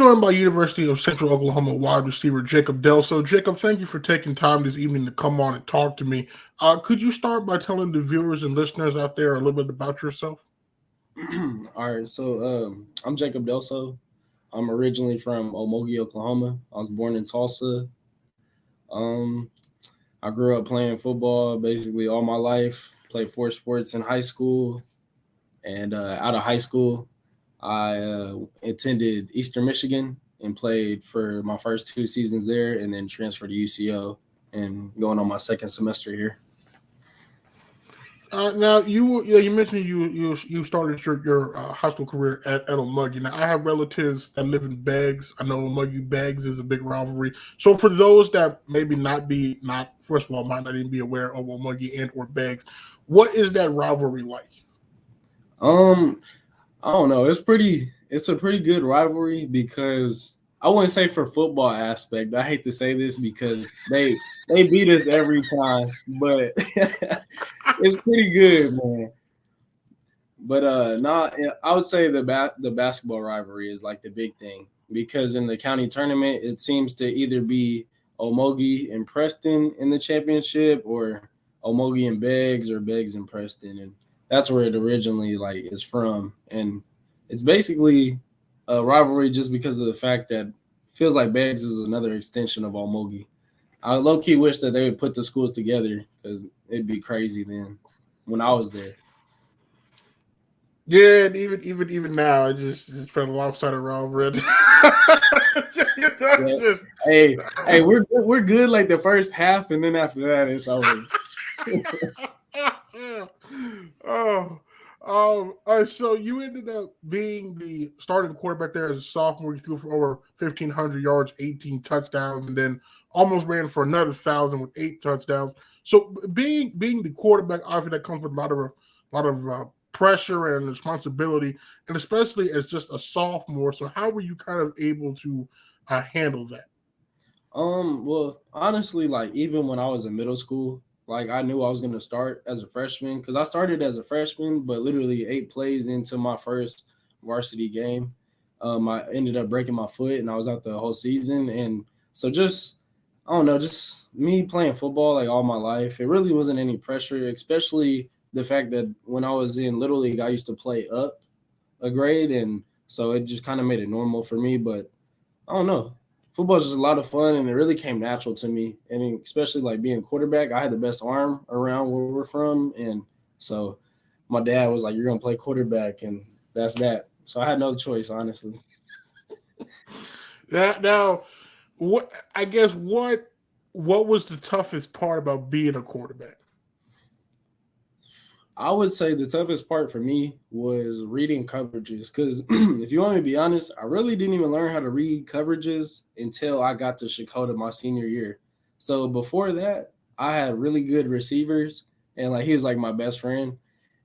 joined by University of Central Oklahoma wide receiver Jacob Delso. Jacob, thank you for taking time this evening to come on and talk to me. Could you start by telling the viewers and listeners out there a little bit about yourself? All right, so I'm Jacob Delso. I'm originally from Omogi, Oklahoma. I was born in Tulsa. I grew up playing football basically all my life. Played 4 sports in high school, and out of high school, I attended Eastern Michigan and played for my first 2 seasons there, and then transferred to UCO and going on my second semester here. Now you mentioned you started your high school career at Omogi. Now I have relatives that live in Beggs. I know Omogi Beggs is a big rivalry. So for those that maybe not first of all might not even be aware of Omogi and or Beggs, what is that rivalry like? I don't know. It's a pretty good rivalry because I wouldn't say for football aspect. I hate to say this because they beat us every time, but it's pretty good, man. But I would say the basketball rivalry is like the big thing because in the county tournament, it seems to either be Omogi and Preston in the championship or Omogi and Beggs or Beggs and Preston, and that's where it originally is from. And it's basically a rivalry just because of the fact that it feels like Beggs is another extension of Omogi. I low-key wish that they would put the schools together because it'd be crazy then when I was there. Yeah, and even now, I just been a lopsided rivalry. Hey, we're good like the first half, and then after that, it's over. So you ended up being the starting quarterback there as a sophomore. You threw for over 1,500 yards, 18 touchdowns, and then almost ran for another 1,000 with 8 touchdowns. So being the quarterback, obviously that comes with a lot of pressure and responsibility, and especially as just a sophomore. So how were you kind of able to handle that? Well, honestly, even when I was in middle school, I knew I was going to start as a freshman because I started as a freshman, but literally 8 plays into my first varsity game, I ended up breaking my foot and I was out the whole season. And so just me playing football all my life, it really wasn't any pressure, especially the fact that when I was in Little League, I used to play up a grade. And so it just kind of made it normal for me. But I don't know. Football is just a lot of fun, and it really came natural to me. And especially being quarterback, I had the best arm around where we're from. And so my dad was like, "You're going to play quarterback," and that's that. So I had no choice, honestly. Now, what was the toughest part about being a quarterback? I would say the toughest part for me was reading coverages because if you want me to be honest, I really didn't even learn how to read coverages until I got to Shakota my senior year. So before that, I had really good receivers, and he was my best friend.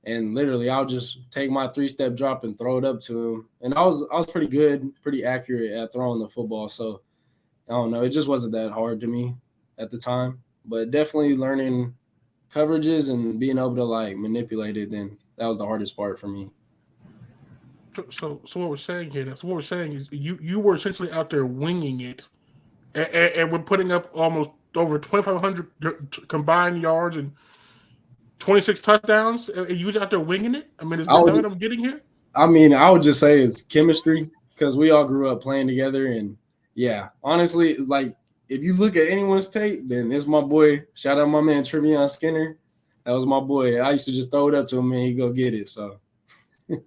And literally, I'll just take my 3-step drop and throw it up to him. And I was pretty good, pretty accurate at throwing the football. So I don't know, it just wasn't that hard to me at the time. But definitely learning coverages and being able to manipulate it, then that was the hardest part for me. So what we're saying here, so what we're saying is you were essentially out there winging it, and we're putting up almost over 2,500 combined yards and 26 touchdowns, and you was out there winging it? I mean, is that what I'm getting here? I mean, I would just say it's chemistry because we all grew up playing together, and yeah, honestly, if you look at anyone's tape, then it's my boy. Shout out my man Trevion Skinner. That was my boy. I used to just throw it up to him and he'd go get it. So, okay,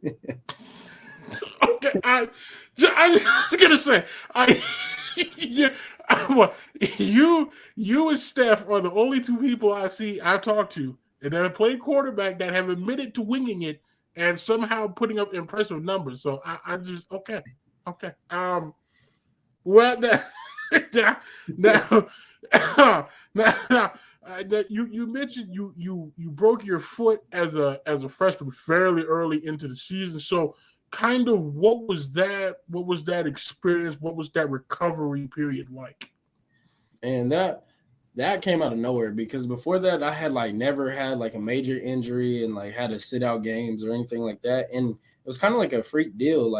I was gonna say, you and Steph are the only 2 people I've talked to and that have played quarterback that have admitted to winging it and somehow putting up impressive numbers. So I just okay. Well, now, you mentioned you broke your foot as a freshman fairly early into the season. So, kind of, what was that experience? What was that recovery period like? And that came out of nowhere because before that, I had never had a major injury and had to sit out games or anything like that. And it was kind of like a freak deal.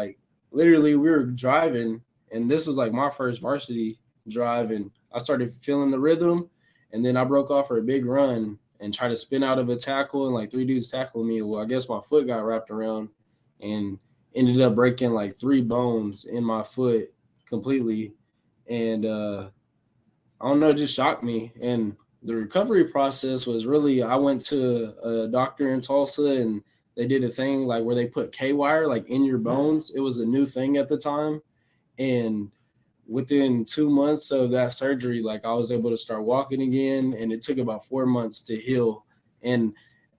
Literally, we were driving And this was like my first varsity drive, and I started feeling the rhythm, and then I broke off for a big run and tried to spin out of a tackle, and like 3 dudes tackled me. Well, I guess my foot got wrapped around and ended up breaking like 3 bones in my foot completely. And I don't know, it just shocked me. And the recovery process was really, I went to a doctor in Tulsa, and they did a thing like where they put K-wire like in your bones. It was a new thing at the time. And within 2 months of that surgery, like I was able to start walking again, and it took about 4 months to heal. And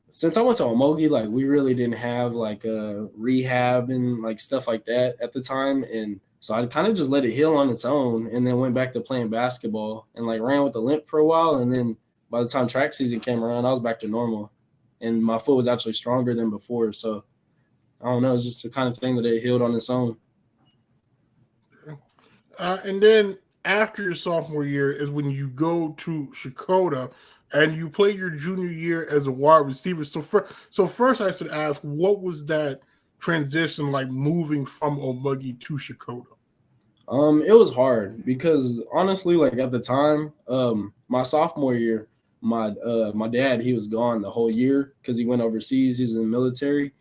since I went to Omogi, like we really didn't have like a rehab and like stuff like that at the time. And so I kind of just let it heal on its own, and then went back to playing basketball and like ran with a limp for a while. And then by the time track season came around, I was back to normal, and my foot was actually stronger than before. So I don't know, it's just the kind of thing that it healed on its own. And then after your sophomore year is when you go to Shakota and you play your junior year as a wide receiver. So first I should ask, what was that transition like moving from Omogi to Shakota? It was hard because honestly, like at the time, my sophomore year, my dad, he was gone the whole year because he went overseas. He's in the military.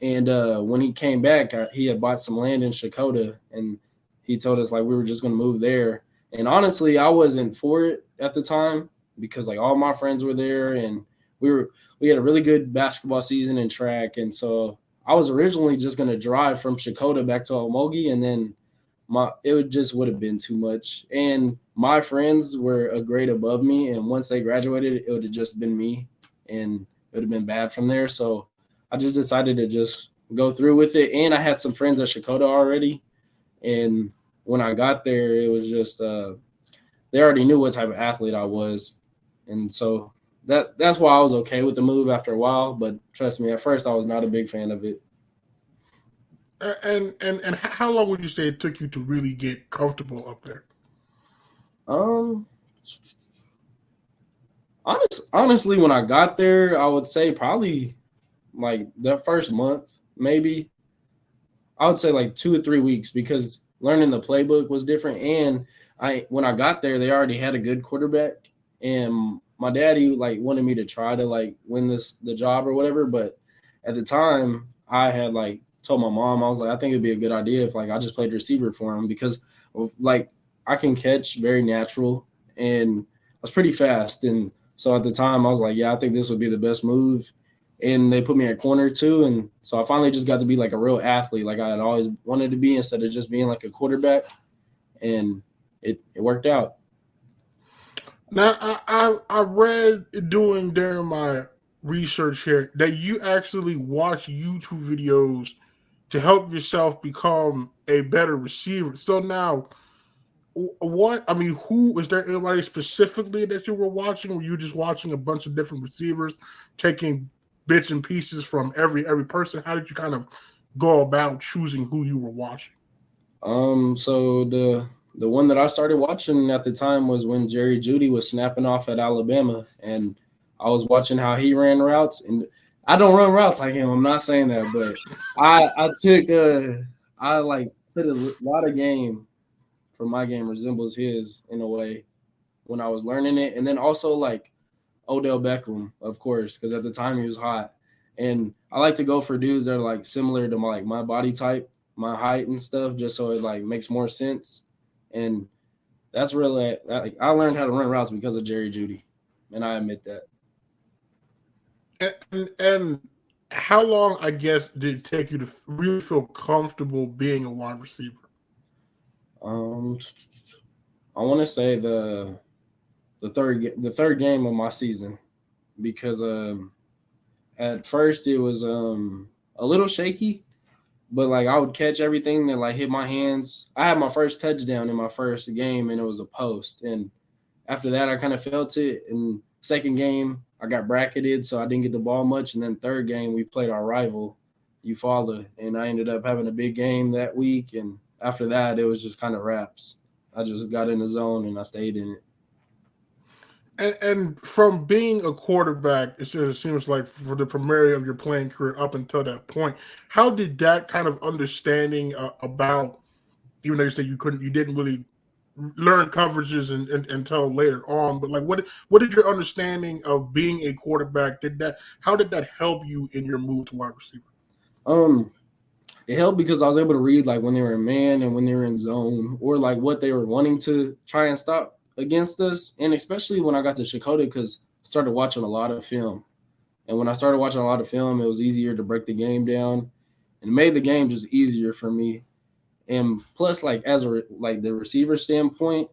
And when he came back, he had bought some land in Shakota, and he told us like we were just going to move there. And honestly, I wasn't for it at the time because like all my friends were there, and we had a really good basketball season in track. And so I was originally just going to drive from Shakota back to Omogi, and then would have been too much. And my friends were a grade above me, and once they graduated, it would have just been me, and it would have been bad from there. So I just decided to just go through with it. And I had some friends at Shakota already. And when I got there, it was just they already knew what type of athlete I was. And so that's why I was okay with the move after a while. But trust me, at first I was not a big fan of it. And how long would you say it took you to really get comfortable up there? Honestly, when I got there, I would say probably like that first month, maybe. I would say like 2 or 3 weeks, because learning the playbook was different. And when I got there, they already had a good quarterback, and my daddy like wanted me to try to like win the job or whatever. But at the time, I had like told my mom, I was like, I think it'd be a good idea if like I just played receiver for him, because like I can catch very natural, and I was pretty fast. And so at the time I was like, yeah, I think this would be the best move. And they put me at corner too. And so I finally just got to be like a real athlete, like I had always wanted to be, instead of just being like a quarterback. And it worked out. Now, I read during my research here that you actually watch YouTube videos to help yourself become a better receiver. So now, who is there anybody specifically that you were watching? Or were you just watching a bunch of different receivers, taking bits and pieces from every person? How did you kind of go about choosing who you were watching? So the one that I started watching at the time was when Jerry Jeudy was snapping off at Alabama, and I was watching how he ran routes. And I don't run routes like him, I'm not saying that, but I like put a lot of game for my game resembles his in a way when I was learning it. And then also like Odell Beckham, of course, because at the time he was hot. And I like to go for dudes that are like similar to my body type, my height and stuff, just so it like makes more sense. And that's really like, I learned how to run routes because of Jerry Jeudy, and I admit that. And how long, I guess, did it take you to really feel comfortable being a wide receiver? I want to say the third game of my season, because at first it was a little shaky, but like I would catch everything that like hit my hands. I had my first touchdown in my first game, and it was a post. And after that, I kind of felt it. And second game, I got bracketed, so I didn't get the ball much. And then third game, we played our rival, Eufaula, and I ended up having a big game that week. And after that, it was just kind of wraps. I just got in the zone and I stayed in it. And from being a quarterback, it seems like for the primary of your playing career up until that point, how did that kind of understanding about, even though you said you didn't really learn coverages until later on. But like, what did your understanding of being a quarterback? How did that help you in your move to wide receiver? It helped because I was able to read like when they were in man and when they were in zone, or like what they were wanting to try and stop against us. And especially when I got to Shakota, because I started watching a lot of film. And when I started watching a lot of film, it was easier to break the game down, and it made the game just easier for me. And plus, like as the receiver standpoint,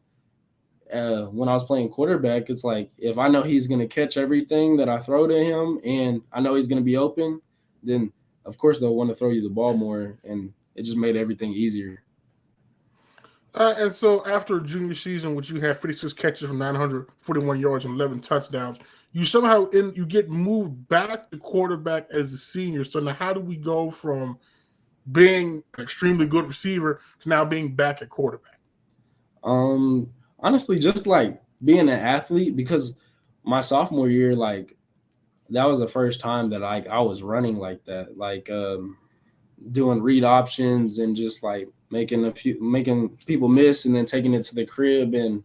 when I was playing quarterback, it's like if I know he's going to catch everything that I throw to him, and I know he's going to be open, then of course they'll want to throw you the ball more, and it just made everything easier. And so after junior season, which you had 56 catches for 941 yards and 11 touchdowns, you somehow you get moved back to quarterback as a senior. So now how do we go from being an extremely good receiver to now being back at quarterback? Honestly, just like being an athlete, because my sophomore year, like that was the first time that I was running like that, like doing read options and just like making people miss and then taking it to the crib. And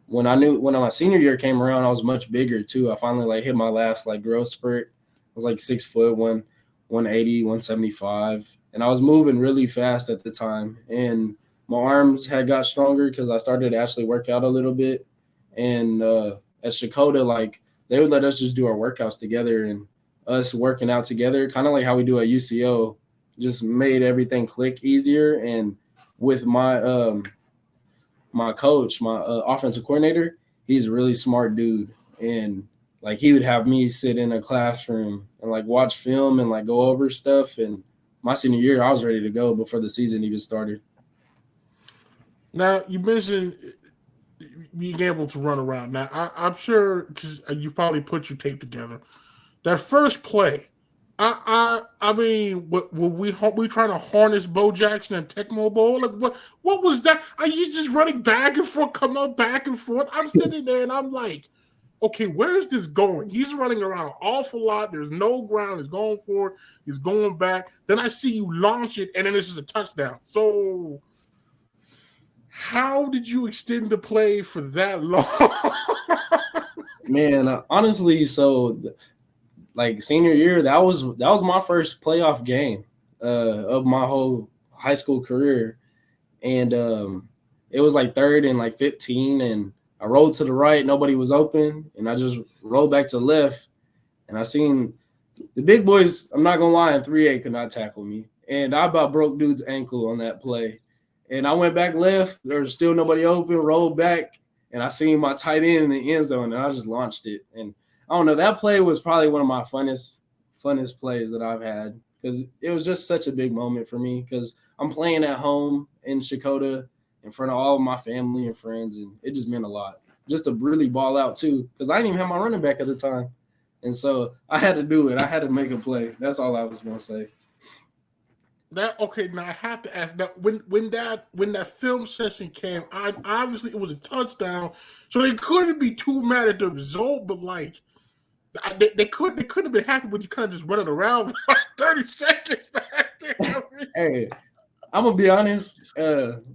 when my senior year came around, I was much bigger too. I finally like hit my last like growth spurt. I was like 6 foot, 180, 175. And I was moving really fast at the time. And my arms had got stronger because I started to actually work out a little bit. And at Shakota, like they would let us just do our workouts together, and us working out together, kind of like how we do at UCO, just made everything click easier. And with my my coach, my offensive coordinator, he's a really smart dude. And like he would have me sit in a classroom and like watch film and like go over stuff. And my senior year, I was ready to go before the season even started. Now, you mentioned being able to run around. Now, I'm sure because you probably put your tape together. That first play, I mean, were we trying to harness Bo Jackson and Tecmo Bowl? Like, what was that? Are you just running back and forth, come up back and forth? I'm sitting there and I'm like, okay, where is this going? He's running around an awful lot. There's no ground. He's going forward. He's going back. Then I see you launch it, and then this is a touchdown. So how did you extend the play for that long? Man, honestly, so like senior year, that was my first playoff game of my whole high school career. And it was like 3rd and like 15, and I rolled to the right, nobody was open, and I just rolled back to the left, and I seen the big boys, I'm not gonna lie, in 3A could not tackle me. And I about broke dude's ankle on that play. And I went back left, there was still nobody open, rolled back, and I seen my tight end in the end zone, and I just launched it. And I don't know, that play was probably one of my funnest plays that I've had, because it was just such a big moment for me, because I'm playing at home in Shakota in front of all of my family and friends, and it just meant a lot. Just to really ball out too, because I didn't even have my running back at the time. And so I had to do it. I had to make a play. That's all I was going to say. Now I have to ask that when that film session came, obviously it was a touchdown, so they couldn't be too mad at the result. But like, they couldn't have been happy with you kind of just running around for like 30 seconds back there. Hey, I'm gonna be honest.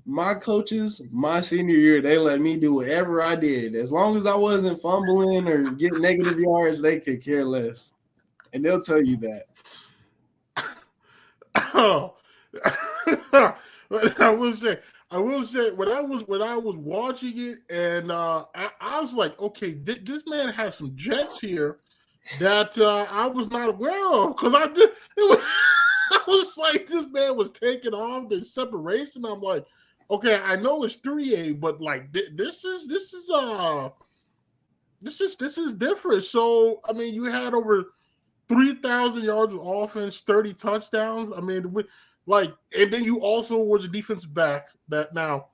My coaches, my senior year, they let me do whatever I did, as long as I wasn't fumbling or getting negative yards. They could care less, and they'll tell you that. Oh, I will say when I was watching it, and I was like, okay, this man has some jets here that I was not aware of, because I was like, this man was taking off the separation. I'm like, okay, I know it's 3A, but like this is different. So I mean, you had over 3,000 yards of offense, 30 touchdowns. I mean, and then you also was a defensive back. That now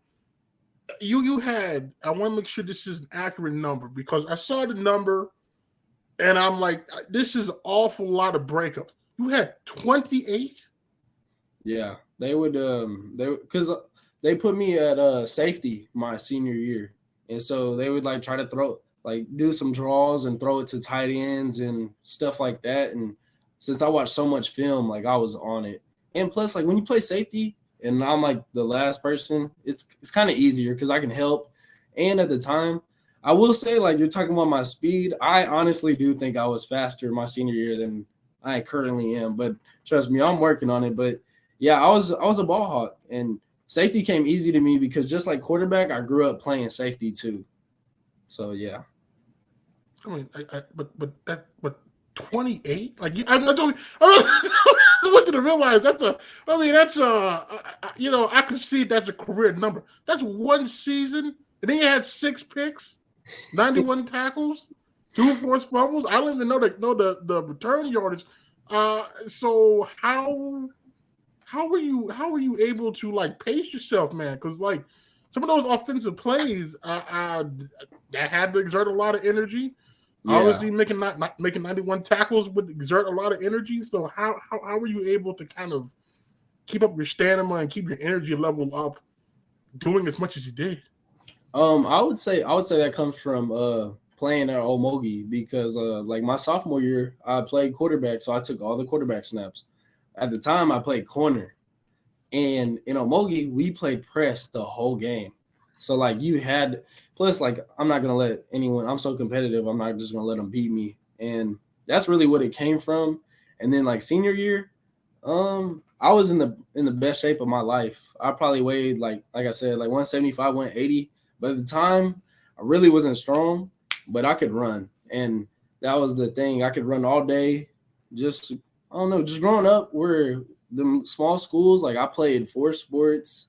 you had. I want to make sure this is an accurate number, because I saw the number, and I'm like, this is an awful lot of breakups. You had 28. Yeah, they would. Because they put me at safety my senior year, and so they would like try to throw. Like do some draws and throw it to tight ends and stuff like that. And since I watched so much film, like I was on it. And plus, like when you play safety, and I'm like the last person, it's kind of easier because I can help. And at the time, I will say, like, you're talking about my speed. I honestly do think I was faster my senior year than I currently am. But trust me, I'm working on it. But yeah, I was a ball hawk, and safety came easy to me because just like quarterback, I grew up playing safety too. So yeah. I mean, but 28, like I want you to realize I could see that's a career number. That's one season, and then you had 6 picks, 91 tackles, 2 forced fumbles. I don't even know the return yardage. So how were you able to like pace yourself, man? Because like some of those offensive plays, that had to exert a lot of energy. Yeah. Obviously, making 91 tackles would exert a lot of energy. So how were you able to kind of keep up your stamina and keep your energy level up, doing as much as you did? I would say that comes from playing at Omogi because like my sophomore year, I played quarterback, so I took all the quarterback snaps. At the time, I played corner, and in Omogi, we played press the whole game. So like you had. Plus, like, I'm not going to let anyone – I'm so competitive, I'm not just going to let them beat me. And that's really what it came from. And then, like, senior year, I was in the best shape of my life. I probably weighed, like I said, like 175, 180. But at the time, I really wasn't strong, but I could run. And that was the thing. I could run all day. Just growing up, where the small schools, like I played 4 sports.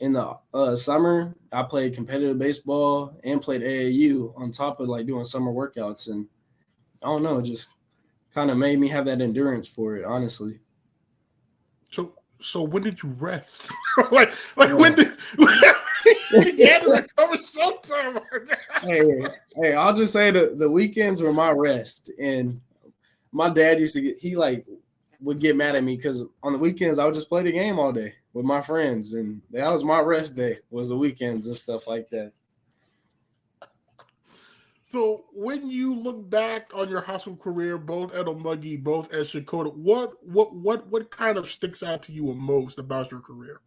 In the summer, I played competitive baseball and played AAU on top of like doing summer workouts, and I don't know, it just kind of made me have that endurance for it, honestly. So when did you rest? like when did you had to recover sometime? hey, I'll just say the weekends were my rest, and my dad would get mad at me because on the weekends I would just play the game all day with my friends, and that was my rest day, was the weekends and stuff like that. So when you look back on your high school career, both at Omogi, both at Shakota, what kind of sticks out to you most about your career?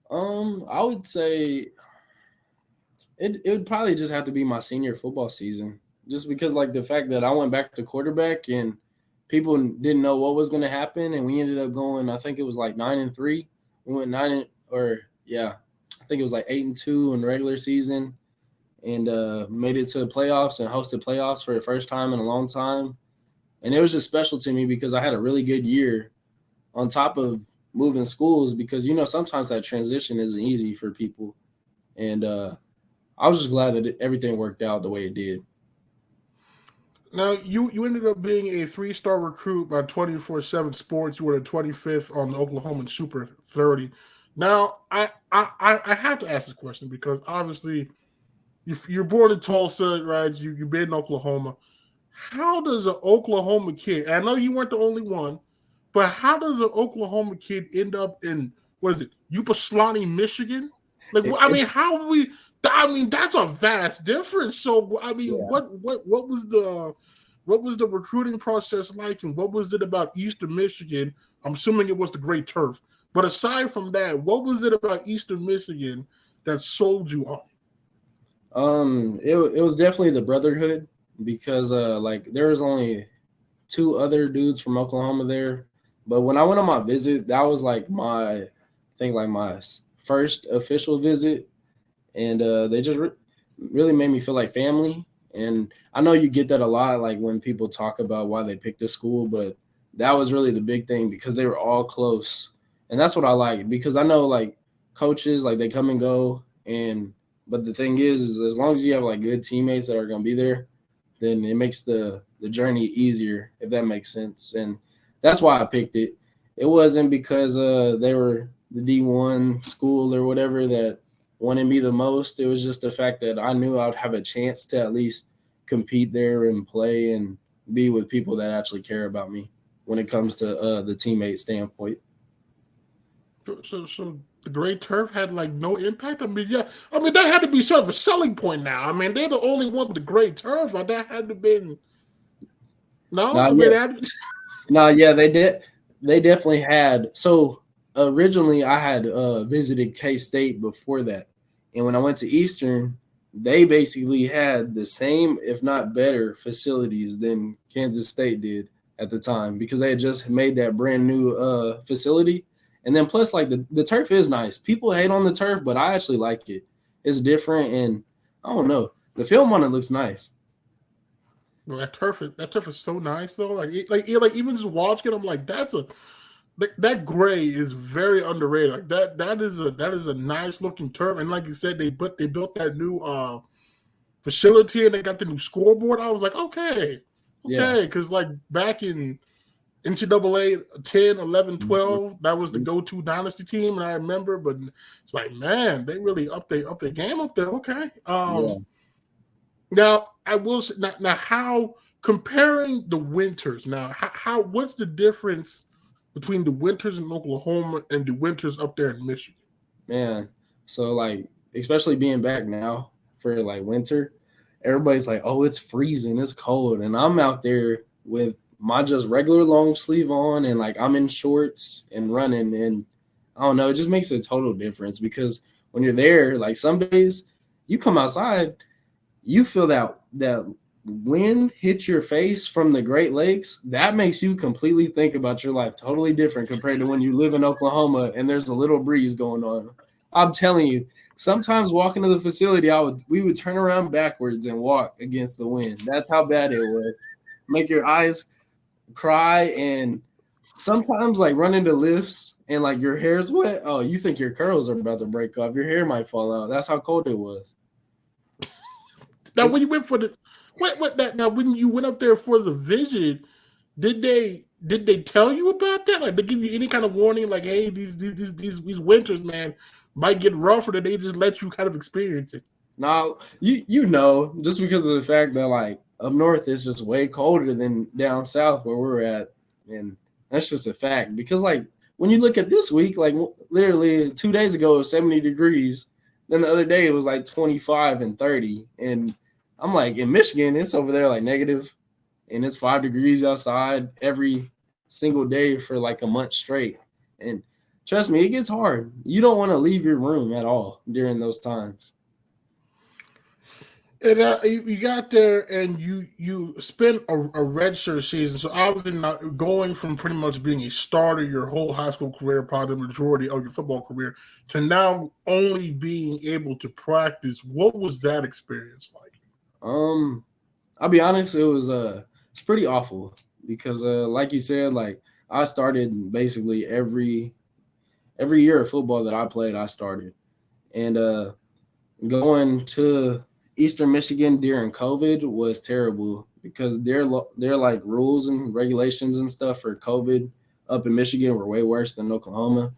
I would say it would probably just have to be my senior football season, just because like the fact that I went back to quarterback and people didn't know what was going to happen, and we ended up going, I think it was like 9-3. We went I think it was like 8-2 in the regular season, and made it to the playoffs and hosted playoffs for the first time in a long time. And it was just special to me because I had a really good year on top of moving schools, because, you know, sometimes that transition isn't easy for people. And I was just glad that everything worked out the way it did. Now, you ended up being a 3-star recruit by 24/7 Sports. You were the 25th on the Oklahoma Super 30. Now, I have to ask this question because obviously you're born in Tulsa, right? You've been in Oklahoma. How does an Oklahoma kid – I know you weren't the only one, but how does an Oklahoma kid end up in, Ypsilanti, Michigan? Like, I mean, that's a vast difference. So, I mean, yeah. What was the recruiting process like, and what was it about Eastern Michigan? I'm assuming it was the great turf. But aside from that, what was it about Eastern Michigan that sold you on? It was definitely the brotherhood, because there was only 2 other dudes from Oklahoma there. But when I went on my visit, that was like my first official visit. And they just really made me feel like family. And I know you get that a lot, like when people talk about why they picked this school, but that was really the big thing because they were all close. And that's what I like, because I know like coaches, like they come and go. But the thing is as long as you have like good teammates that are going to be there, then it makes the journey easier, if that makes sense. And that's why I picked it. It wasn't because they were the D1 school or whatever that wanted me the most. It was just the fact that I knew I would have a chance to at least compete there and play and be with people that actually care about me when it comes to the teammate standpoint. So the great turf had like no impact. I mean, that had to be sort of a selling point now. I mean, they're the only one with the great turf. But that had to been no. Yeah, they did. They definitely had. So originally I had visited K-State before that. And when I went to Eastern, they basically had the same, if not better, facilities than Kansas State did at the time because they had just made that brand new facility. And then plus, like, the turf is nice. People hate on the turf, but I actually like it. It's different, and I don't know. The film on it looks nice. Well, that turf is so nice though. Like even just watching it, I'm like, that gray is very underrated. Like that is a nice looking turf. And like you said, they built that new facility and they got the new scoreboard. I was like, okay, Yeah. because like back in NCAA 10, 11, 12, that was the go-to dynasty team, and I remember. But it's like, man, they really up their game up there. Okay. Yeah. Now I will say now how comparing the winters now how what's the difference between the winters in Oklahoma and the winters up there in Michigan? Man. So, like, especially being back now for, like, winter, everybody's like, oh, it's freezing, it's cold. And I'm out there with my just regular long sleeve on and, like, I'm in shorts and running. And I don't know, it just makes a total difference because when you're there, like, some days you come outside, you feel that wind hit your face from the Great Lakes. That makes you completely think about your life totally different compared to when you live in Oklahoma and there's a little breeze going on. I'm telling you, sometimes walking to the facility, we would turn around backwards and walk against the wind. That's how bad it would make your eyes cry. And sometimes, like, run into lifts and, like, your hair's wet. Oh, you think your curls are about to break off. Your hair might fall out. That's how cold it was. Now when you went for the what that now when you went up there for the visit, did they tell you about that? Like, they give you any kind of warning, like, hey, these winters, man, might get rougher, than they just let you kind of experience it? Now, you know, just because of the fact that, like, up north it's just way colder than down south where we're at, and that's just a fact. Because, like, when you look at this week, like, literally 2 days ago it was 70 degrees, then the other day it was like 25 and 30, and I'm like, in Michigan it's over there like negative, and it's 5 degrees outside every single day for like a month straight. And trust me, it gets hard. You don't want to leave your room at all during those times. And you got there, and you spent a redshirt season. So obviously, not going from pretty much being a starter your whole high school career, probably the majority of your football career, to now only being able to practice. What was that experience like? I'll be honest, it's pretty awful because like you said, like, I started basically every year of football that I played, I started. And going to Eastern Michigan during COVID was terrible because their like rules and regulations and stuff for COVID up in Michigan were way worse than Oklahoma.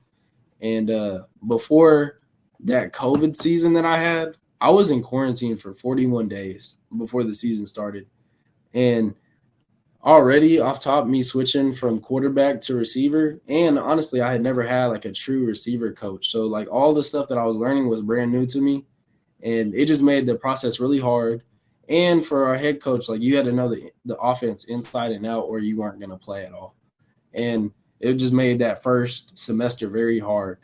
And before that COVID season that I had, I was in quarantine for 41 days before the season started. And already off top, me switching from quarterback to receiver, and honestly, I had never had like a true receiver coach. So, like, all the stuff that I was learning was brand new to me, and it just made the process really hard. And for our head coach, like, you had to know the offense inside and out, or you weren't going to play at all. And it just made that first semester very hard.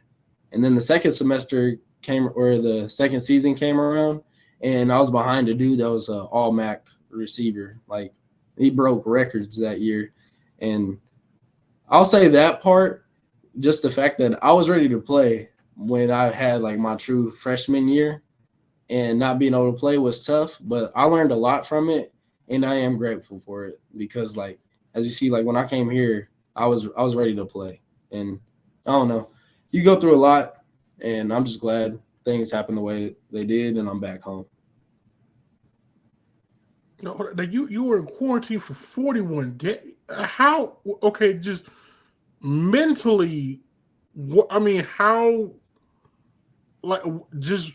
And then the second season came around, and I was behind a dude that was an all MAC receiver. Like, he broke records that year. And I'll say that part, just the fact that I was ready to play when I had like my true freshman year, and not being able to play was tough, but I learned a lot from it, and I am grateful for it because, like, as you see, like, when I came here, I was ready to play. And I don't know, you go through a lot, and I'm just glad things happened the way they did, and I'm back home. No, like you were in quarantine for 41 days. How? Okay, just mentally, what? I mean, how? Like, just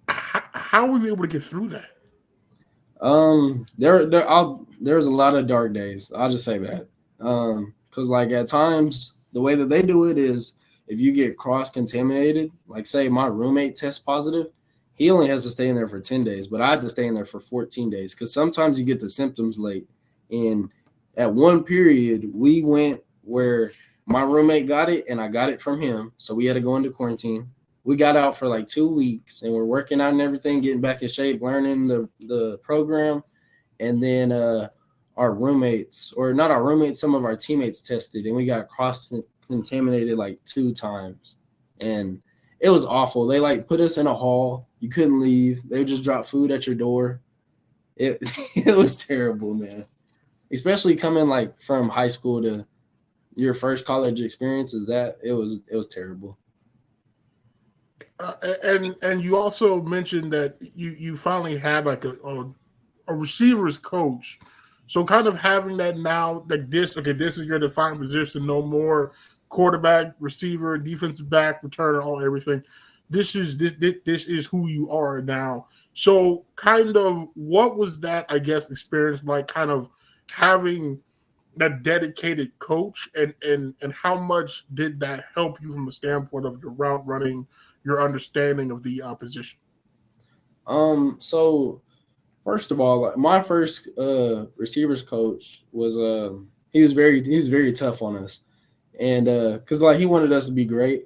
how were you able to get through that? There's a lot of dark days. I'll just say that. Because, like, at times the way that they do it is if you get cross contaminated, like, say my roommate tests positive, he only has to stay in there for 10 days, but I had to stay in there for 14 days because sometimes you get the symptoms late. And at one period, we went where my roommate got it, and I got it from him. So we had to go into quarantine. We got out for like 2 weeks, and we're working out and everything, getting back in shape, learning the program. And then our roommates, or not our roommates, some of our teammates tested, and we got cross-contaminated like 2 times. And it was awful. They like put us in a hall. You couldn't leave. They would just drop food at your door. It it was terrible, man. Especially coming like from high school to your first college experience it was terrible. And you also mentioned that you finally had like a receivers coach. So kind of having that now, like this is your defined position, no more quarterback, receiver, defensive back, returner, all everything. This is who you are now. So kind of what was that, I guess, experience like, kind of having that dedicated coach, and how much did that help you from the standpoint of your route running, your understanding of the position? So first of all, like, my first receivers coach was he was very tough on us, and because like he wanted us to be great,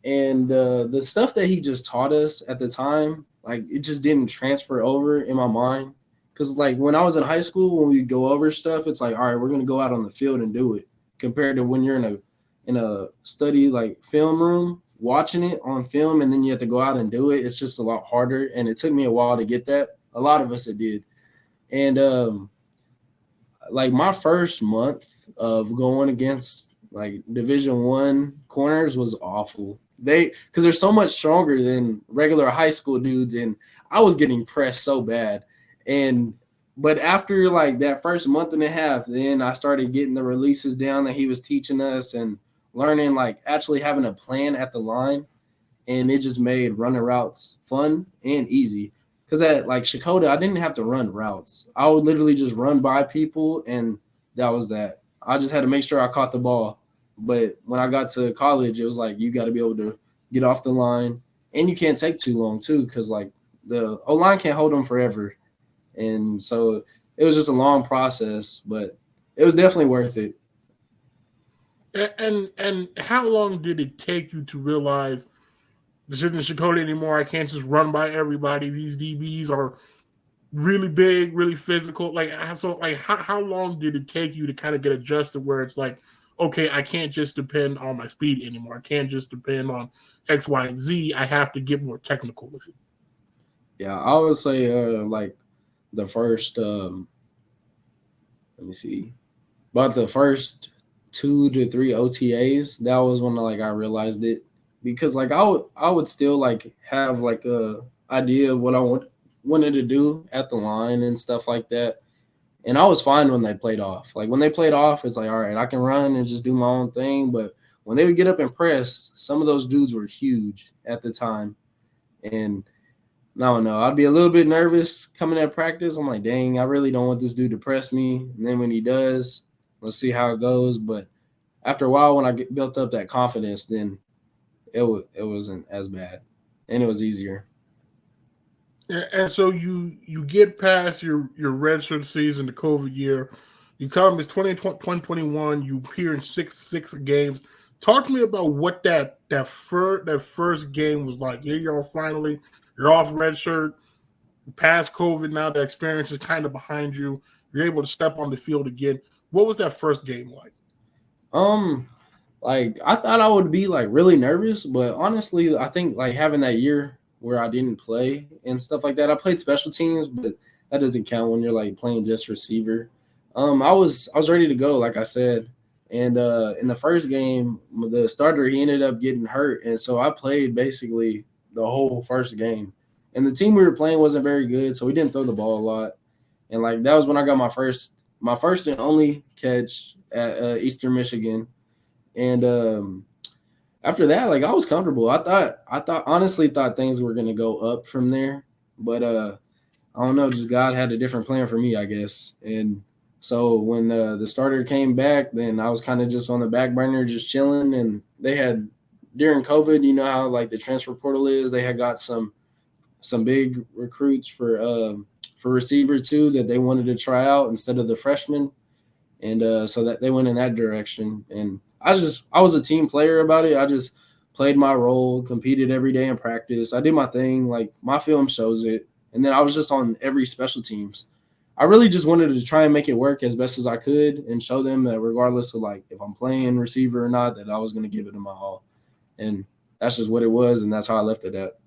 and the stuff that he just taught us at the time, like it just didn't transfer over in my mind. Because like when I was in high school, when we go over stuff, it's like, all right, we're gonna go out on the field and do it. Compared to when you're in a study like film room watching it on film, and then you have to go out and do it. It's just a lot harder, and it took me a while to get that. A lot of us it did, and like my first month of going against like Division I corners was awful. Because they're so much stronger than regular high school dudes, and I was getting pressed so bad. But after like that first month and a half, then I started getting the releases down that he was teaching us and learning, like actually having a plan at the line, and it just made running routes fun and easy. Because at like Shakota, I didn't have to run routes. I would literally just run by people, and that was that. I just had to make sure I caught the ball. But when I got to college, it was like you got to be able to get off the line, and you can't take too long too, because like the O-line can't hold them forever. And so it was just a long process, but it was definitely worth it. And how long did it take you to realize this isn't Shakota anymore? I can't just run by everybody. These DBs are really big, really physical. Like, so like how long did it take you to kind of get adjusted where it's like, okay, I can't just depend on my speed anymore. I can't just depend on X, Y, and Z. I have to get more technical with it. Yeah, I would say like the first let me see, about the first 2 to 3 OTAs, that was when like I realized it, because like I would still like have like a idea of what I wanted to do at the line and stuff like that. And I was fine when they played off. Like when they played off, it's like, all right, I can run and just do my own thing. But when they would get up and press, some of those dudes were huge at the time. And I don't know, I'd be a little bit nervous coming at practice. I'm like, dang, I really don't want this dude to press me. And then when he does, let's see how it goes. But after a while, when I built up that confidence, then it wasn't as bad, and it was easier. And so you get past your redshirt season, the COVID year. You come as 2021. You appear in six games. Talk to me about what that first game was like. Yeah, you're off redshirt, past COVID. Now the experience is kind of behind you. You're able to step on the field again. What was that first game like? Like I thought I would be like really nervous, but honestly, I think like having that year where I didn't play and stuff like that. I played special teams, but that doesn't count when you're like playing just receiver. I was ready to go, like I said. And in the first game, the starter, he ended up getting hurt, and so I played basically the whole first game. And the team we were playing wasn't very good, so we didn't throw the ball a lot. And like that was when I got my first and only catch at Eastern Michigan. And after that, like I was comfortable. Honestly thought things were gonna go up from there, but I don't know, just God had a different plan for me, I guess. And so when the starter came back, then I was kind of just on the back burner, just chilling. And they had during COVID, you know how like the transfer portal is, they had got some big recruits for receiver too that they wanted to try out instead of the freshmen, and so that they went in that direction. And I was a team player about it. I just played my role, competed every day in practice. I did my thing, like my film shows it. And then I was just on every special teams. I really just wanted to try and make it work as best as I could and show them that regardless of like if I'm playing receiver or not, that I was going to give it my all. And that's just what it was, and that's how I left it at.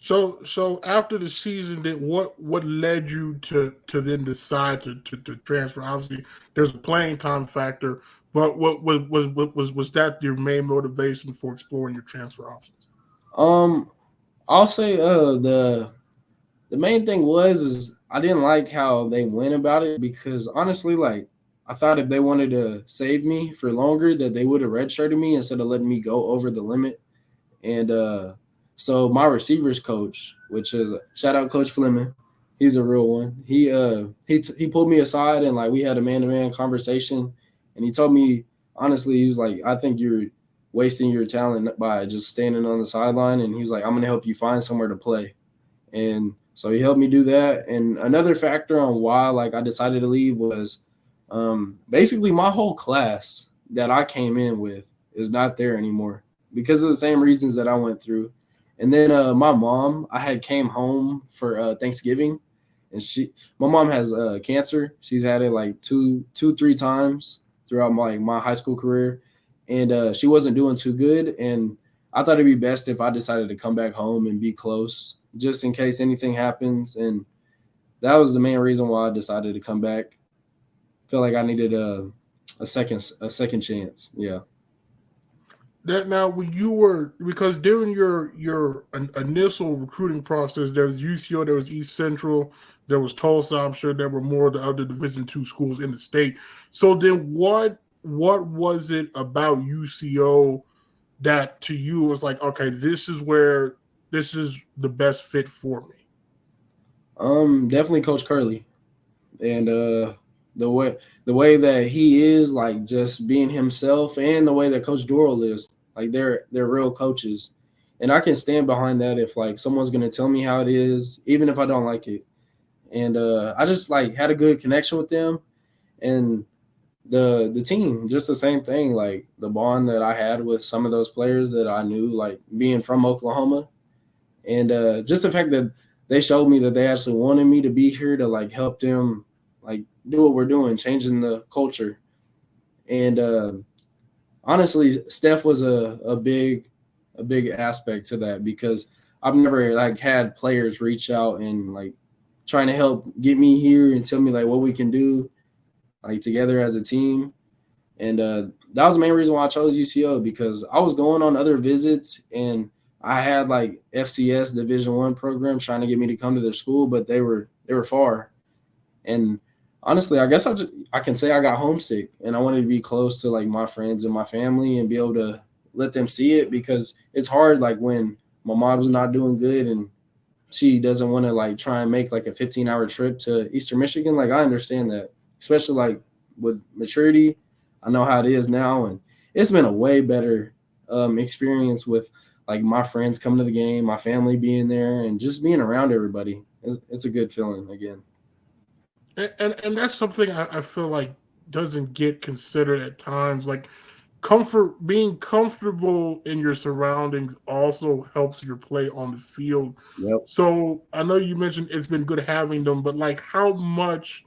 So after the season, then what led you to then decide to transfer? Obviously, there's a playing time factor, but what was that your main motivation for exploring your transfer options? I'll say the main thing is I didn't like how they went about it because honestly, like I thought if they wanted to save me for longer, that they would have redshirted me instead of letting me go over the limit. And so my receivers coach, which is shout out Coach Fleming, he's a real one. He pulled me aside and like we had a man-to-man conversation, and he told me honestly, he was like, I think you're wasting your talent by just standing on the sideline, and he was like, I'm gonna help you find somewhere to play. And so he helped me do that. And another factor on why like I decided to leave was basically my whole class that I came in with is not there anymore because of the same reasons that I went through. And then my mom, I had came home for Thanksgiving, and my mom has cancer. She's had it like two, 3 times throughout my high school career, and she wasn't doing too good. And I thought it'd be best if I decided to come back home and be close, just in case anything happens. And that was the main reason why I decided to come back. Feel like I needed a second chance. Yeah. That now when you were, because during your initial recruiting process, there was UCO, there was East Central, there was Tulsa. I'm sure there were more of the other Division II schools in the state. So then what was it about UCO that to you was like, okay, this is the best fit for me? Definitely Coach Curlee, and the way that he is, like just being himself, and the way that Coach Doral is, like they're real coaches, and I can stand behind that if like someone's gonna tell me how it is, even if I don't like it. And I just like had a good connection with them, and the team, just the same thing, like the bond that I had with some of those players that I knew, like being from Oklahoma, and just the fact that they showed me that they actually wanted me to be here to like help them like do what we're doing, changing the culture. And honestly, Steph was a big aspect to that because I've never like had players reach out and like trying to help get me here and tell me like what we can do like together as a team. And that was the main reason why I chose UCO, because I was going on other visits and I had like FCS Division I programs trying to get me to come to their school, but they were far. And honestly, I guess I can say I got homesick, and I wanted to be close to like my friends and my family and be able to let them see it, because it's hard like when my mom's not doing good and she doesn't want to like try and make like a 15-hour trip to Eastern Michigan. Like I understand that, especially like with maturity. I know how it is now, and it's been a way better experience with like my friends coming to the game, my family being there, and just being around everybody. It's a good feeling again. And that's something I feel like doesn't get considered at times. Like being comfortable in your surroundings also helps your play on the field. Yep. So I know you mentioned it's been good having them, but like how much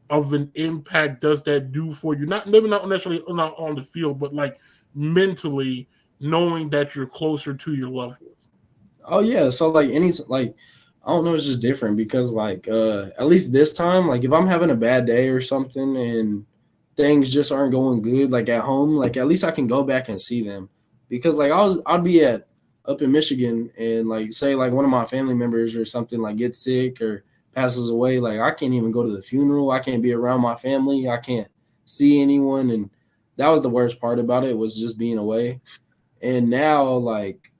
of an impact does that do for you? Maybe not necessarily not on the field, but like mentally knowing that you're closer to your loved ones. Oh yeah. So like I don't know, it's just different because like at least this time, like if I'm having a bad day or something and things just aren't going good, like at home, like at least I can go back and see them. Because like I'd be up in Michigan and like say like one of my family members or something like gets sick or passes away, like I can't even go to the funeral. I can't be around my family. I can't see anyone. And that was the worst part about it, was just being away. And now like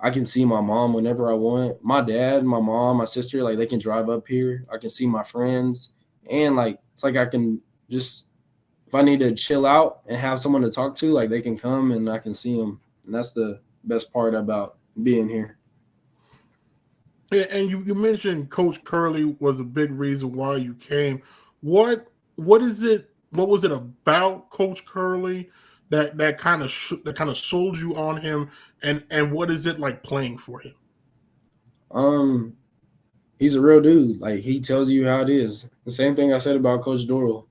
I can see my mom whenever I want. My dad, my mom, my sister, like they can drive up here. I can see my friends, and like it's like I can just, if I need to chill out and have someone to talk to, like they can come and I can see them. And that's the best part about being here. And you mentioned Coach Curlee was a big reason why you came. What was it about Coach Curlee that kind of sold you on him, and what is it like playing for him? He's a real dude. Like, he tells you how it is. The same thing I said about Coach Doral.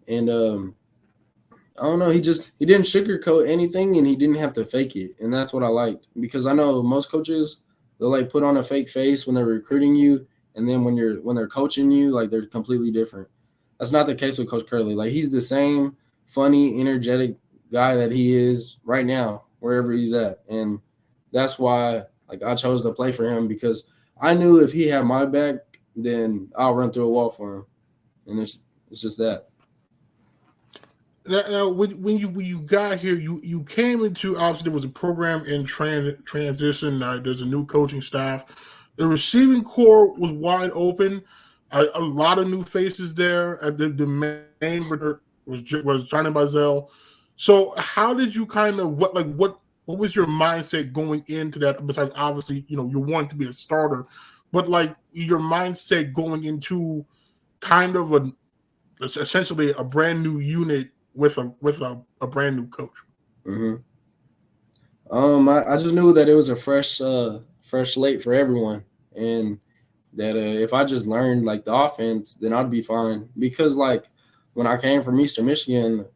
And I don't know, he didn't sugarcoat anything, and he didn't have to fake it. And that's what I liked, because I know most coaches, they'll like put on a fake face when they're recruiting you, and then when they're coaching you, like, they're completely different. That's not the case with Coach Curlee. Like, he's the same funny, energetic guy that he is right now, wherever he's at. And that's why, like, I chose to play for him, because I knew if he had my back, then I'll run through a wall for him. And it's just that. Now, when you got here, you came into, obviously there was a program in transition. There's a new coaching staff. The receiving core was wide open. A lot of new faces there. The main was Johnny Bazel. So how did you kind of what was your mindset going into that? Besides, obviously, you wanted to be a starter, but like your mindset going into kind of essentially a brand new unit with a brand new coach. Mm-hmm. I just knew that it was a fresh slate for everyone, and that if I just learned like the offense, then I'd be fine. Because like when I came from Eastern Michigan,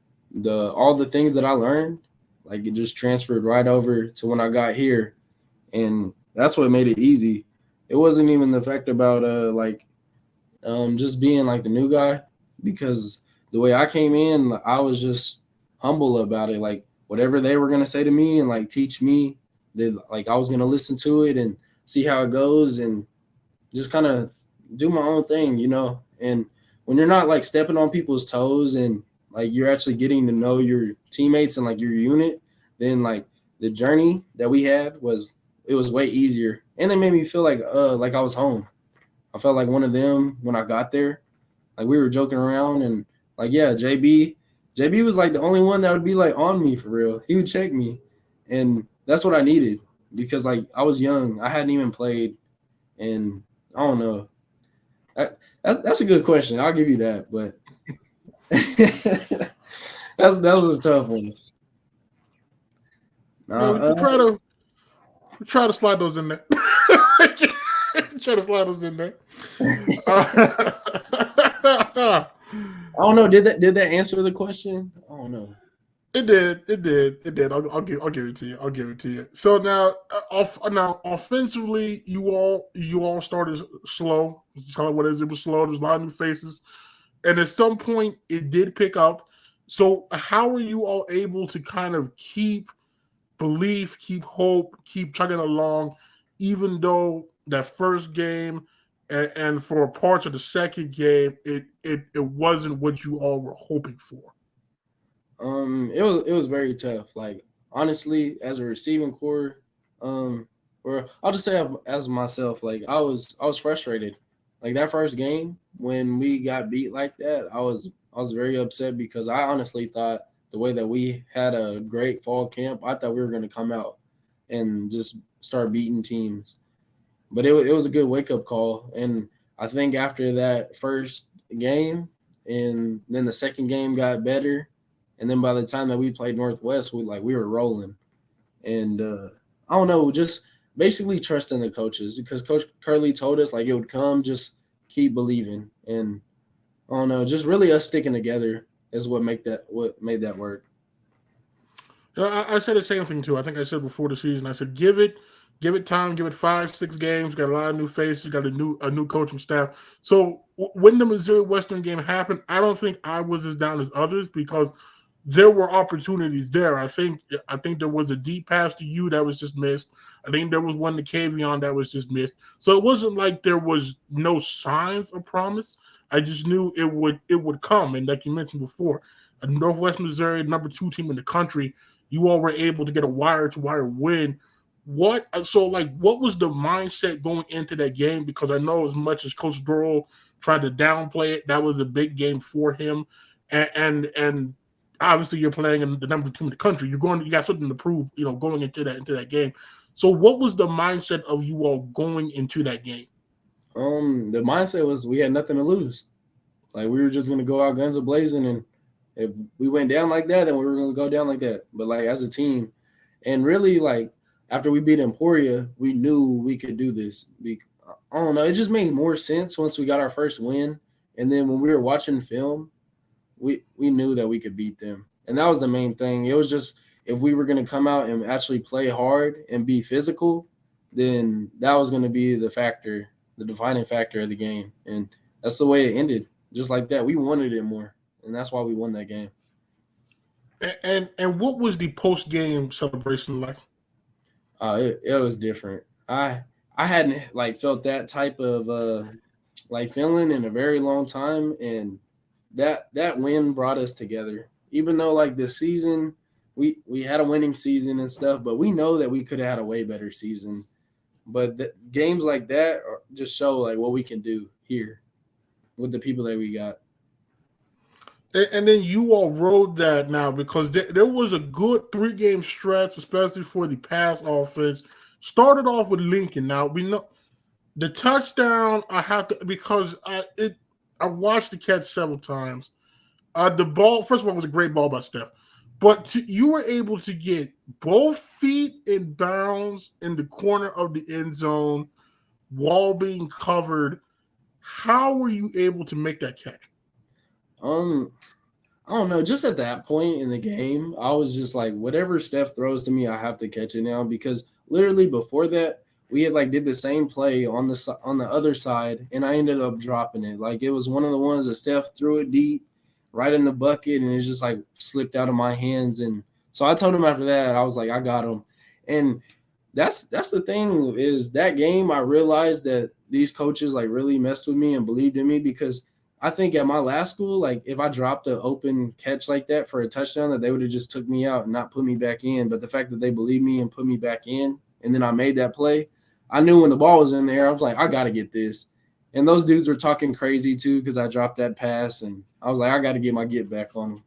all the things that I learned, like, it just transferred right over to when I got here, and that's what made it easy. It wasn't even the fact about just being like the new guy, because the way I came in, I was just humble about it. Like, whatever they were gonna say to me and like teach me, that like I was gonna listen to it and see how it goes and just kind of do my own thing, And when you're not like stepping on people's toes and like you're actually getting to know your teammates and like your unit, then like the journey that we had was way easier. And they made me feel like I was home. I felt like one of them when I got there. Like, we were joking around, and like, yeah, JB was like the only one that would be like on me for real. He would check me, and that's what I needed, because like I was young. I hadn't even played, and I don't know. That's a good question. I'll give you that, but that was a tough one. We try to slide those in there. Try to slide those in there. I don't know. Did that answer the question? I don't know. It did. I'll give it to you. So now, offensively, you all started slow. Tell what is it was slow. There's a lot of new faces, and at some point, it did pick up. So how are you all able to kind of keep belief, keep hope, keep chugging along, even though that first game and for parts of the second game, it wasn't what you all were hoping for? It was very tough. Like, honestly, as a receiving core, or I'll just say as myself, like I was frustrated. Like, that first game when we got beat like that, I was very upset, because I honestly thought the way that we had a great fall camp, I thought we were going to come out and just start beating teams. But it was a good wake-up call. And I think after that first game, and then the second game got better, and then by the time that we played Northwest, we were rolling. And I don't know, just basically trusting the coaches, because Coach Curlee told us, like, it would come, just keep believing. And I don't know, just really us sticking together is what made that work. I said the same thing too. I think I said before the season, I said give it time, give it 5-6 games. Got a lot of new faces, got a new coaching staff. So when the Missouri Western game happened, I don't think I was as down as others, because there were opportunities there. I think there was a deep pass to you that was just missed. I think there was one to Kavion that was just missed. So it wasn't like there was no signs of promise. I just knew it would come. And like you mentioned before, a Northwest Missouri, number 2 team in the country, you all were able to get a wire-to-wire win. What was the mindset going into that game? Because I know as much as Coach Doral tried to downplay it, that was a big game for him. And obviously you're playing in the number 2 team in the country. You got something to prove, going into that game. So what was the mindset of you all going into that game? The mindset was we had nothing to lose. Like, we were just gonna go out guns a blazing If we went down like that, then we were going to go down like that. But, like, as a team, and really, like, after we beat Emporia, we knew we could do this. I don't know. It just made more sense once we got our first win. And then when we were watching film, we knew that we could beat them. And that was the main thing. It was just if we were going to come out and actually play hard and be physical, then that was going to be the factor, the defining factor of the game. And that's the way it ended, just like that. We wanted it more, and that's why we won that game. And what was the post-game celebration like? It was different. I hadn't like felt that type of like feeling in a very long time, and that win brought us together. Even though like this season we had a winning season and stuff, but we know that we could have had a way better season. But games like that just show like what we can do here with the people that we got. And then you all rode that now because there was a good 3-game stretch, especially for the pass offense. Started off with Lincoln. Now we know the touchdown. I have to because I watched the catch several times. The ball, first of all, was a great ball by Steph, but you were able to get both feet in bounds in the corner of the end zone while being covered. How were you able to make that catch? I don't know. Just at that point in the game, I was just like, whatever Steph throws to me, I have to catch it now. Because literally before that, we had like did the same play on the other side, and I ended up dropping it. Like it was one of the ones that Steph threw it deep, right in the bucket, and it just like slipped out of my hands. And so I told him after that, I was like, I got him. And that's the thing is that game, I realized that these coaches like really messed with me and believed in me because I think at my last school, like if I dropped an open catch like that for a touchdown, that they would have just took me out and not put me back in. But the fact that they believed me and put me back in, and then I made that play, I knew when the ball was in there, I was like, I got to get this. And those dudes were talking crazy too because I dropped that pass, and I was like, I got to get my get back on them.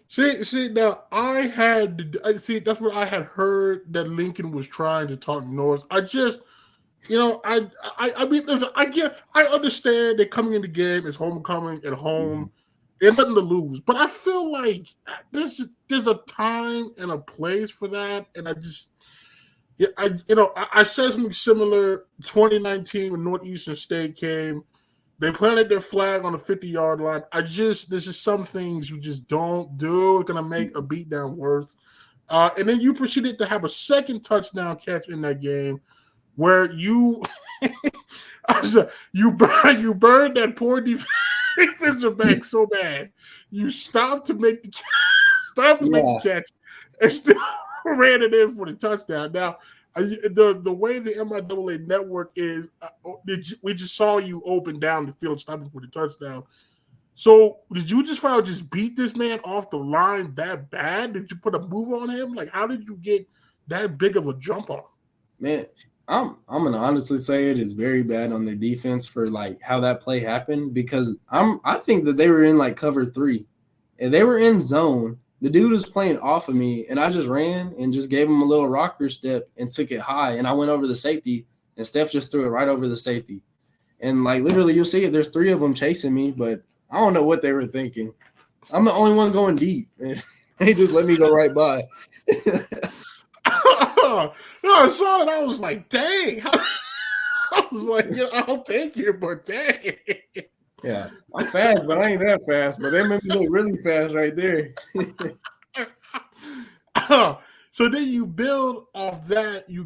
See. Now that's what I had heard that Lincoln was trying to talk noise. I just. I mean, listen, I understand they're coming in the game. It's homecoming at home. There's nothing to lose. But I feel like there's a time and a place for that. And I said something similar 2019 when Northeastern State came. They planted their flag on the 50-yard line. There's just some things you just don't do. It's going to make a beatdown worse. And then you proceeded to have a second touchdown catch in that game, where you burned that poor defensive back so bad, you stopped to make the catch, and still ran it in for the touchdown. Now, the way the MIAA network is, we just saw you open down the field, stopping for the touchdown. So, did you just beat this man off the line that bad? Did you put a move on him? Like, how did you get that big of a jump on him? Man, I'm gonna honestly say it is very bad on their defense for like how that play happened because I think that they were in like cover 3 and they were in zone. The dude was playing off of me and I just ran and just gave him a little rocker step and took it high and I went over the safety and Steph just threw it right over the safety. And like literally you'll see it. There's 3 of them chasing me, but I don't know what they were thinking. I'm the only one going deep and they just let me go right by. I saw it. I was like, dang. I was like, I'll take you, but dang. Yeah, I'm fast, but I ain't that fast. But they made me look really fast right there. So then you build off that. You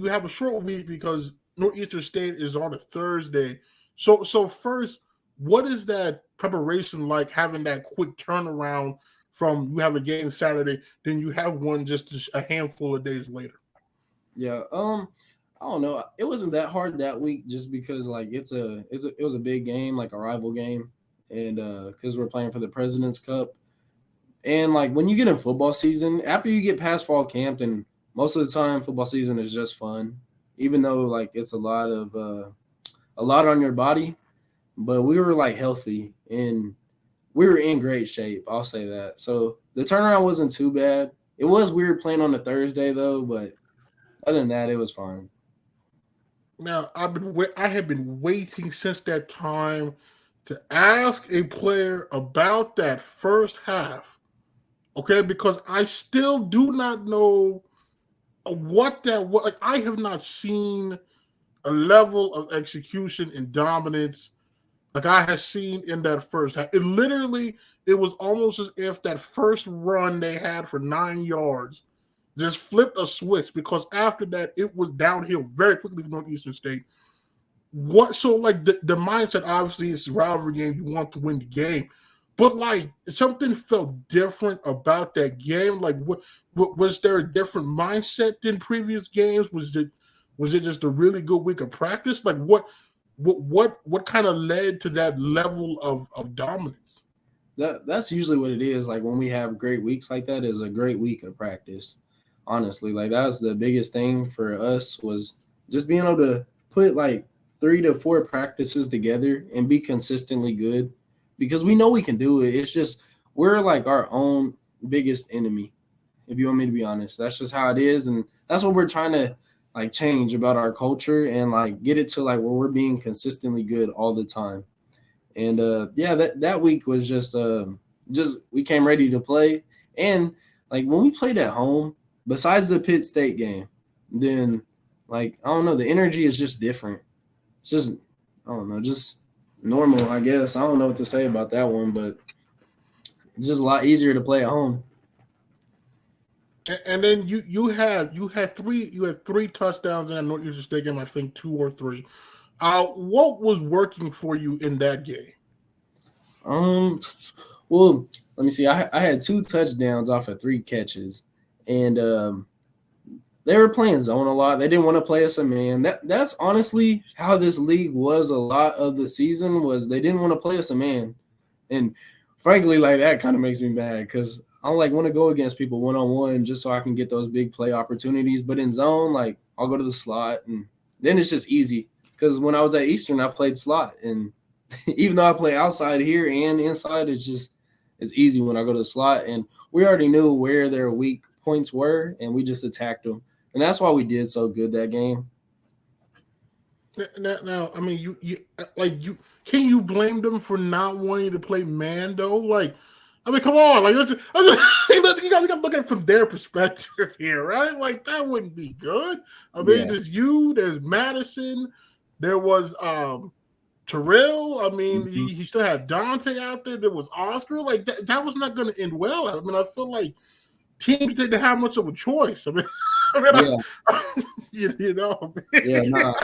have a short week because Northeastern State is on a Thursday. So first, what is that preparation like, having that quick turnaround from you have a game Saturday, then you have one just a handful of days later? Yeah, I don't know. It wasn't that hard that week just because like it was a big game, like a rival game, and because we're playing for the President's Cup. And like when you get in football season, after you get past fall camp, then most of the time football season is just fun, even though like it's a lot on your body. But we were like healthy and we were in great shape. I'll say that. So the turnaround wasn't too bad. It was weird playing on a Thursday though, but other than that, it was fine. Now I have been waiting since that time to ask a player about that first half, okay? Because I still do not know what that was. Like, I have not seen a level of execution and dominance like I had seen in that first half. It was almost as if that first run they had for 9 yards just flipped a switch, because after that it was downhill very quickly for Northeastern State. The mindset, obviously, it's a rivalry game, you want to win the game, but like something felt different about that game. Like, what was there a different mindset than previous games? Was it just a really good week of practice? Like, what kind of led to that level of dominance? That's usually what it is. Like when we have great weeks like that, is a great week of practice. Honestly, like that was the biggest thing for us, was just being able to put like 3 to 4 practices together and be consistently good, because we know we can do it. It's just we're like our own biggest enemy, if you want me to be honest. That's just how it is, and that's what we're trying to like change about our culture and like get it to like where we're being consistently good all the time. And that week was just we came ready to play. And like when we played at home, besides the Pitt State game, then like I don't know, the energy is just different. It's just, I don't know, just normal, I guess. I don't know what to say about that one, but it's just a lot easier to play at home. And then you had 3 touchdowns in that Northeastern State game, I think 2 or 3. What was working for you in that game? Well, let me see. I had 2 touchdowns off of 3 catches, and they were playing zone a lot. They didn't want to play us a man. That's honestly how this league was a lot of the season, was they didn't want to play us a man. And frankly, like that kind of makes me mad, because I don't like want to go against people one-on-one just so I can get those big play opportunities. But in zone, like I'll go to the slot, and then it's just easy. Because when I was at Eastern, I played slot, and even though I play outside here and inside, it's easy when I go to the slot. And we already knew where their weak points were, and we just attacked them. And that's why we did so good that game. Now, I mean, you can you blame them for not wanting to play man though? Like, I mean, come on, like you guys got to look at it from their perspective here, right? Like that wouldn't be good. I mean, there's Madison, there was Terrell. I mean, he still had Dante out there. There was Oscar. Like that was not going to end well. I mean, I feel like teams didn't have much of a choice. I mean, you know. Yeah, no,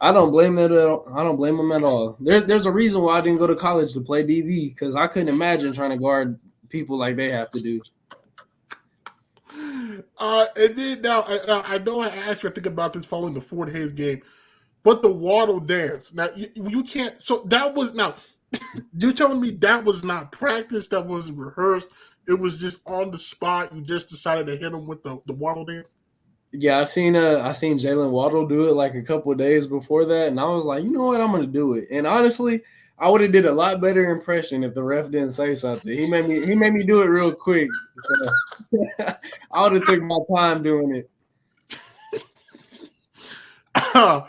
I don't blame it. I don't blame them at all. There's a reason why I didn't go to college to play DB, because I couldn't imagine trying to guard people like they have to do. And then now I know I asked you, I think about this following the Fort Hays game, but the Waddle dance. Now you can't. So that was now. You're telling me that was not practice, that wasn't rehearsed. It was just on the spot. You just decided to hit him with the Waddle dance. Yeah, I seen Jalen Waddle do it like a couple of days before that, and I was like, you know what, I'm gonna do it. And honestly, I would have did a lot better impression if the ref didn't say something. He made me do it real quick. So, I would have took my time doing it. And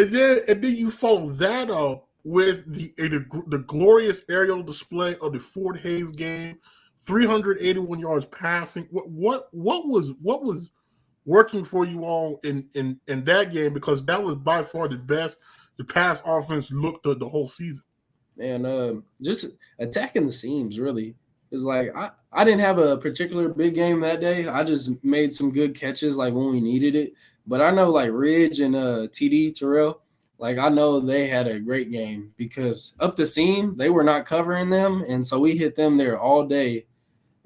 then you follow that up with the glorious aerial display of the Fort Hays game, 381 yards passing. What was working for you all in that game, because that was by far the best the pass offense looked the whole season? And just attacking the seams, really. It's like I didn't have a particular big game that day. I just made some good catches like when we needed it. But I know like Ridge and TD Terrell, like I know they had a great game, because up the seam they were not covering them, and so we hit them there all day.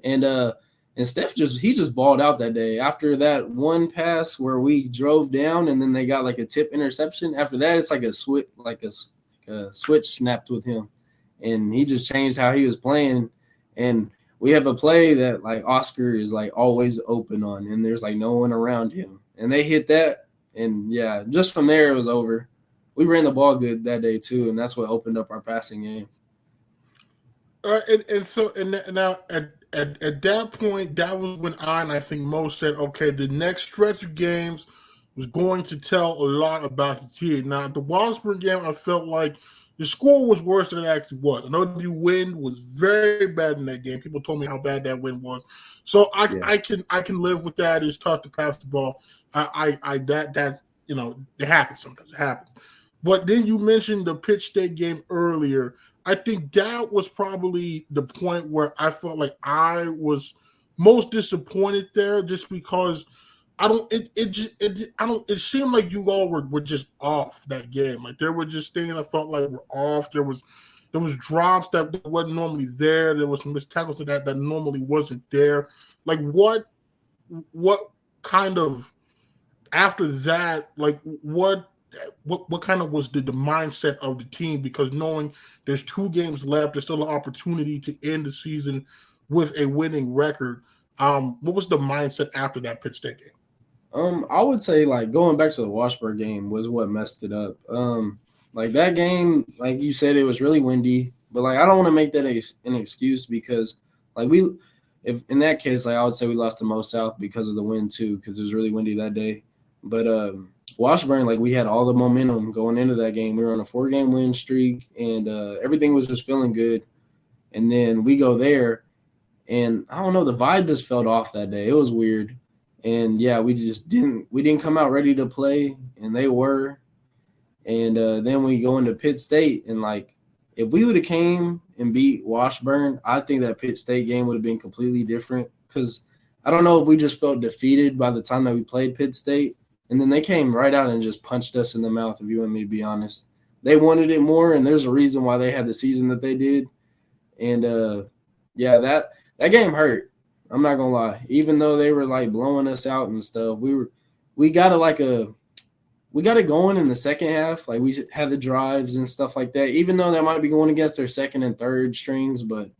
And Steph just balled out that day. After that one pass where we drove down and then they got like a tip interception, after that it's like a switch snapped with him, and he just changed how he was playing. And we have a play that like Oscar is like always open on, and there's like no one around him, and they hit that, and yeah, just from there it was over. We ran the ball good that day too, and that's what opened up our passing game. And now at that point, that was when I think most said, okay, the next stretch of games was going to tell a lot about the team. Now, the Washburn game, I felt like the score was worse than it actually was. I know the wind was very bad in that game. People told me how bad that wind was. So I can live with that. It's tough to pass the ball. That's it happens sometimes. It happens. But then you mentioned the Pitt State game earlier. I think that was probably the point where I felt like I was most disappointed there, just because it seemed like you all were just off that game. Like there were just things I felt like were off. There was drops that wasn't normally there. There was some missed tackles that normally wasn't there. Like what kind of after that, like what kind of was the mindset of the team? Because knowing there's 2 games left, there's still an opportunity to end the season with a winning record. What was the mindset after that Pitt State game? I would say like going back to the Washburn game was what messed it up. Like that game, like you said, it was really windy, but like I don't want to make that an excuse, because like if in that case, like I would say we lost to Mo South because of the wind too, because it was really windy that day. But Washburn, like we had all the momentum going into that game. We were on a 4-game win streak, and everything was just feeling good. And then we go there, and I don't know, the vibe just felt off that day. It was weird. And yeah, we didn't come out ready to play, and they were. And then we go into Pitt State, and like if we would have came and beat Washburn, I think that Pitt State game would have been completely different, because I don't know if we just felt defeated by the time that we played Pitt State. And then they came right out and just punched us in the mouth, if you want me to be honest. They wanted it more, and there's a reason why they had the season that they did. And yeah, that game hurt. I'm not gonna lie. Even though they were like blowing us out and stuff, we got it going in the second half. Like we had the drives and stuff like that. Even though that might be going against their second and third strings, but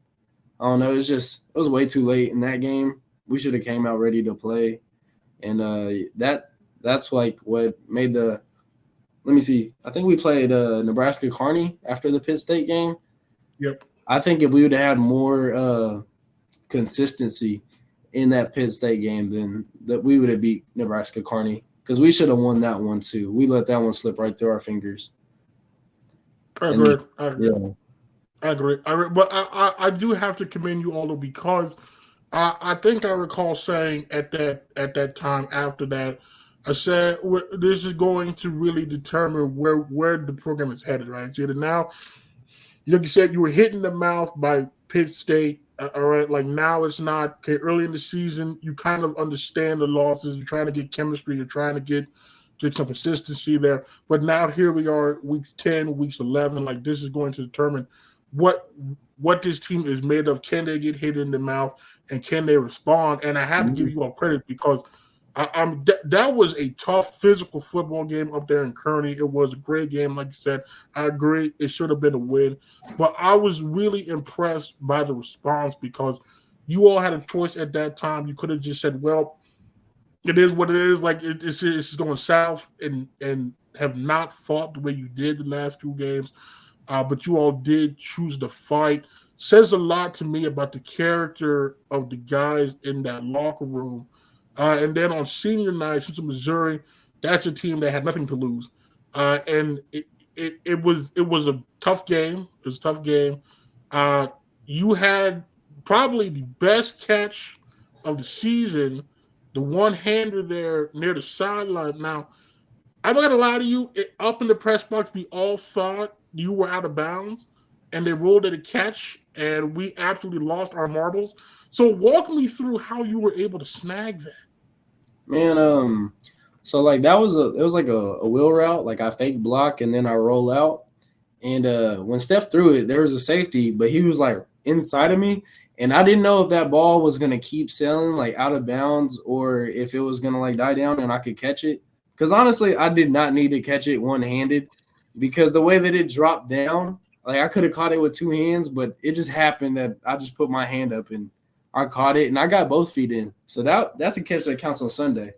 I don't know. It was way too late in that game. We should have came out ready to play, and that's like what made the. Let me see. I think we played Nebraska Kearney after the Pitt State game. Yep. I think if we would have had more consistency in that Pitt State game, then that we would have beat Nebraska Kearney, because we should have won that one too. We let that one slip right through our fingers. I agree. I agree. But I do have to commend you all, because I think I recall saying at that time after that, I said this is going to really determine where the program is headed, right? So now, like you said, you were hit in the mouth by Pitt State. All right, like now it's not okay. Early in the season, you kind of understand the losses. You're trying to get chemistry. You're trying to get some consistency there. But now here we are, weeks 10, weeks 11. Like this is going to determine what this team is made of. Can they get hit in the mouth, and can they respond? And I have to give you all credit, because that was a tough physical football game up there in Kearney. It was a great game, like you said. I agree, it should have been a win, but I was really impressed by the response, because you all had a choice at that time. You could have just said, "Well, it is what it is." Like it's going south, and have not fought the way you did the last 2 games, but you all did choose to fight. Says a lot to me about the character of the guys in that locker room. And then on senior night, Central Missouri, that's a team that had nothing to lose, and it was a tough game. It was a tough game. You had probably the best catch of the season, the one-hander there near the sideline. Now, I'm not gonna lie to you. Up in the press box, we all thought you were out of bounds, and they ruled it a catch, and we absolutely lost our marbles. So walk me through how you were able to snag that. Man, so like it was like a wheel route. Like I fake block and then I roll out. And when Steph threw it, there was a safety, but he was like inside of me. And I didn't know if that ball was gonna keep sailing like out of bounds, or if it was gonna like die down and I could catch it. Because honestly, I did not need to catch it one-handed, because the way that it dropped down, like I could have caught it with 2 hands, but it just happened that I just put my hand up and I caught it, and I got both feet in. So that's a catch that counts on Sunday.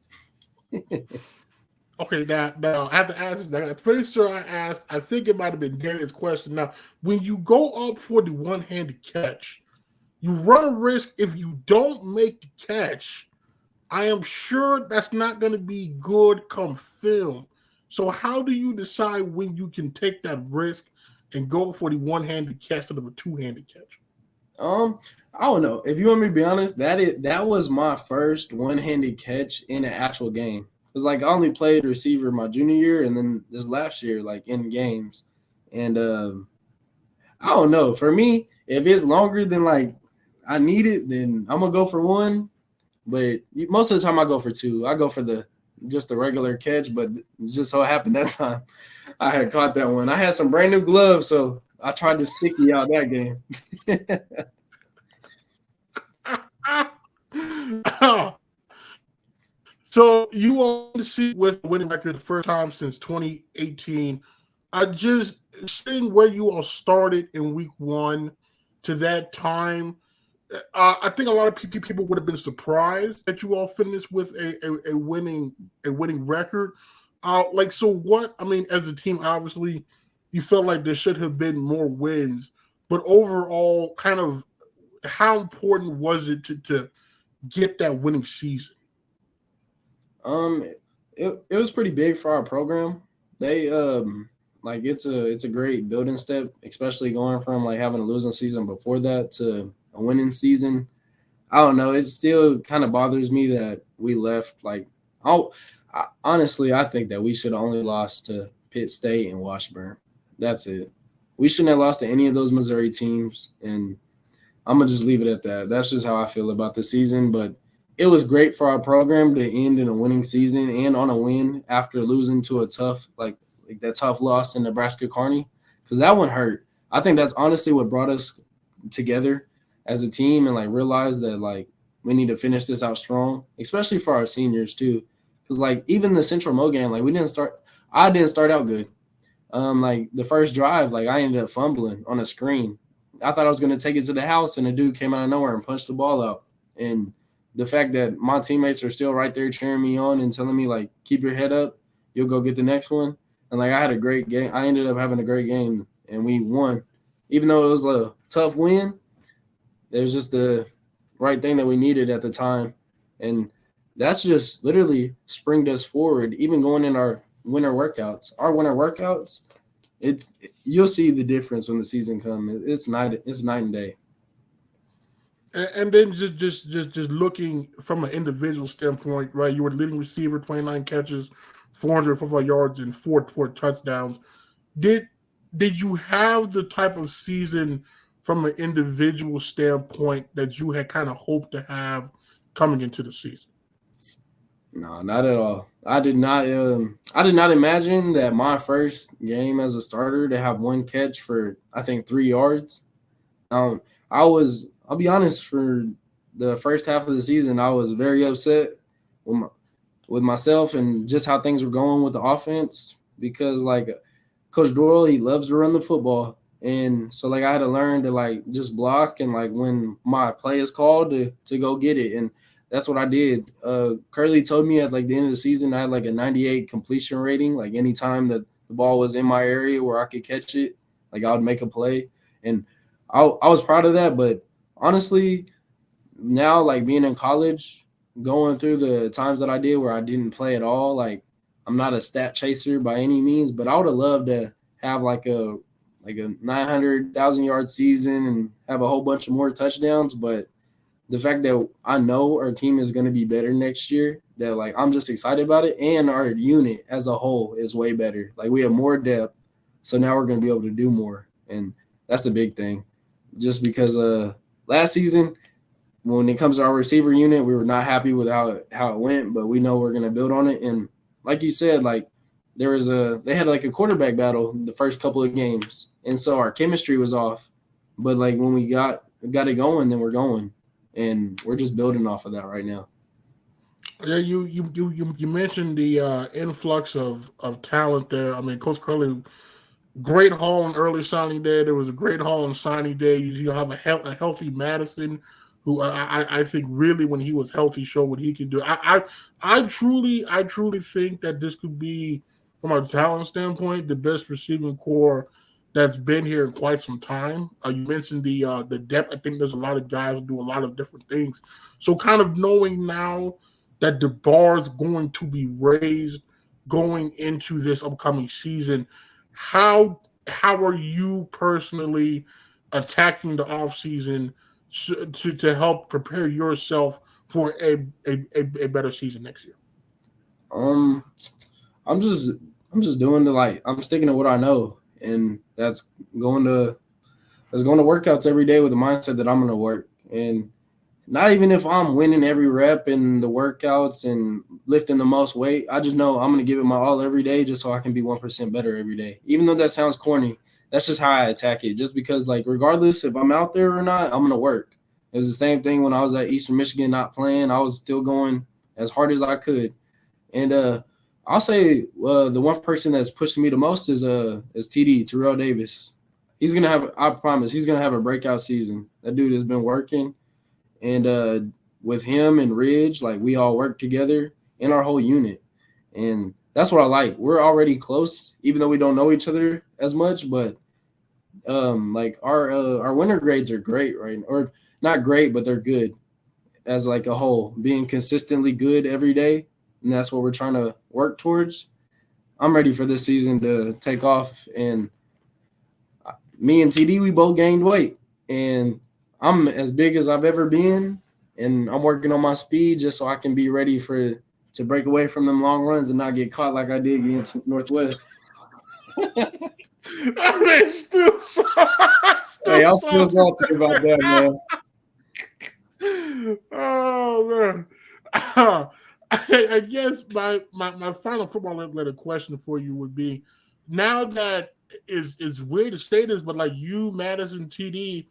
Okay, now I have to ask this. I'm pretty sure I asked. I think it might have been Gary's question. Now, when you go up for the one-handed catch, you run a risk if you don't make the catch. I am sure that's not going to be good come film. So how do you decide when you can take that risk and go for the one-handed catch instead of a two-handed catch? I don't know. If you want me to be honest, that was my first one-handed catch in an actual game. Because, like, I only played receiver my junior year and then this last year, like, in games. And I don't know. For me, if it's longer than, like, I need it, then I'm going to go for one. But most of the time I go for two. I go for just the regular catch, but it just so happened that time I had caught that one. I had some brand new gloves, so I tried to sticky out that game. So you on the seat with winning record the first time since 2018. I just seeing where you all started in week one to that time. I think a lot of people would have been surprised that you all finished with a winning record. So what? I mean, as a team, obviously, you felt like there should have been more wins, but overall, kind of, how important was it to get that winning season? It was pretty big for our program. They it's a great building step, especially going from like having a losing season before that to a winning season. I don't know. It still kind of bothers me that we left. Like, honestly, I think that we should have only lost to Pitt State and Washburn. That's it. We shouldn't have lost to any of those Missouri teams, and I'm gonna just leave it at that. That's just how I feel about the season. But it was great for our program to end in a winning season and on a win after losing to a tough like that tough loss in Nebraska Kearney, because that one hurt. I think that's honestly what brought us together as a team and like realized that like we need to finish this out strong, especially for our seniors too. Because like even the Central Mo game, like I didn't start out good. Like the first drive, like I ended up fumbling on a screen. I thought I was gonna take it to the house, and a dude came out of nowhere and punched the ball out. And the fact that my teammates are still right there cheering me on and telling me like, keep your head up, you'll go get the next one. And like I had a great game. I ended up having a great game, and we won. Even though it was a tough win, it was just the right thing that we needed at the time. And that's just literally springed us forward, even going in our winter workouts. Our winter workouts, you'll see the difference when the season comes. It's night and day. And then just looking from an individual standpoint, right? You were the leading receiver, 29 catches, 445 yards, and four touchdowns. Did you have the type of season from an individual standpoint that you had kind of hoped to have coming into the season? No, not at all. I did not imagine that my first game as a starter to have one catch for I think 3 yards. I'll be honest, for the first half of the season, I was very upset with myself and just how things were going with the offense, because like Coach Doyle, he loves to run the football. And so like I had to learn to like just block and like when my play is called to go get it. And that's what I did. Curlee told me at like the end of the season I had like a 98 completion rating. Like anytime that the ball was in my area where I could catch it, like I would make a play. And I was proud of that. But honestly, now like being in college, going through the times that I did where I didn't play at all, like I'm not a stat chaser by any means, but I would have loved to have like a 900,000 yard season and have a whole bunch of more touchdowns. But the fact that I know our team is going to be better next year, that like I'm just excited about it, and our unit as a whole is way better. Like we have more depth, so now we're going to be able to do more, and that's the big thing. Just because last season, when it comes to our receiver unit, we were not happy with how it went, but we know we're going to build on it. And like you said, like they had like a quarterback battle the first couple of games, and so our chemistry was off. But like when we got it going, then we're going, and we're just building off of that right now. Yeah, you mentioned the influx of talent there. I mean, Coach Curlee, great haul on early signing day. There was a great haul on signing day. You have a healthy Madison, who I think really when he was healthy showed what he could do. I truly think that this could be, from a talent standpoint, the best receiving core that's been here in quite some time. You mentioned the depth. I think there's a lot of guys who do a lot of different things. So kind of knowing now that the bar is going to be raised going into this upcoming season, how how are you personally attacking the offseason to help prepare yourself for a better season next year? Um, I'm just doing I'm sticking to what I know, and going to that's going to workouts every day with the mindset that I'm going to work. And not even if I'm winning every rep in the workouts and lifting the most weight, I just know I'm going to give it my all every day just so I can be 1% better every day. Even though that sounds corny, that's just how I attack it. Just because, regardless if I'm out there or not, I'm going to work. It was the same thing when I was at Eastern Michigan not playing. I was still going as hard as I could. And I'll say the one person that's pushing me the most is TD, Terrell Davis. I promise, he's going to have a breakout season. That dude has been working. And with him and Ridge, we all work together in our whole unit. And that's what I like. We're already close, even though we don't know each other as much. But our winter grades are great, right? Or not great, but they're good as a whole, being consistently good every day. And that's what we're trying to work towards. I'm ready for this season to take off. And me and TD, we both gained weight. And I'm as big as I've ever been, and I'm working on my speed just so I can be ready to break away from them long runs and not get caught like I did against Northwest. I mean, still hey, I'm still salty about that, man. Oh man. I guess my final football related question for you would be, now that is weird to say this, but you, Madison, TD,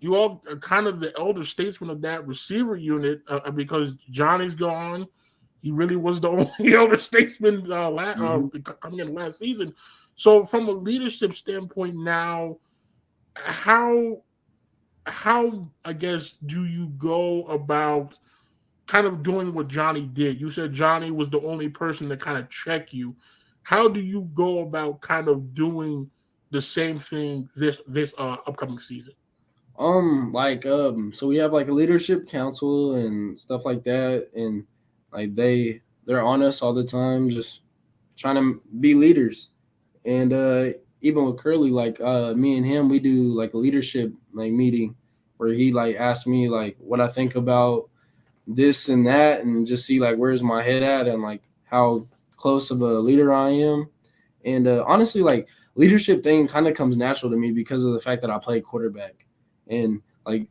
you all are kind of the elder statesman of that receiver unit because Johnny's gone. He really was the only elder statesman coming in last season. So from a leadership standpoint now, how I guess do you go about kind of doing what Johnny did? You said Johnny was the only person to kind of check you. How do you go about kind of doing the same thing this upcoming season? So we have a leadership council and stuff like that, and they're on us all the time, just trying to be leaders. And even with Curlee, me and him, we do a leadership meeting where he asks me what I think about this and that, and just see where's my head at and how close of a leader I am. And honestly, leadership thing kind of comes natural to me because of the fact that I played quarterback. And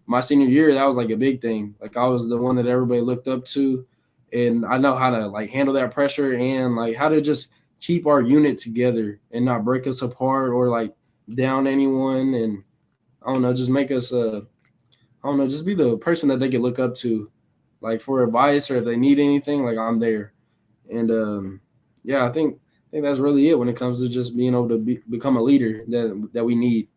my senior year, that was a big thing. I was the one that everybody looked up to, and I know how to handle that pressure and how to just keep our unit together and not break us apart or down anyone. And I don't know, just make us just be the person that they can look up to, for advice, or if they need anything, I'm there. And I think that's really it when it comes to just being able to become a leader that we need.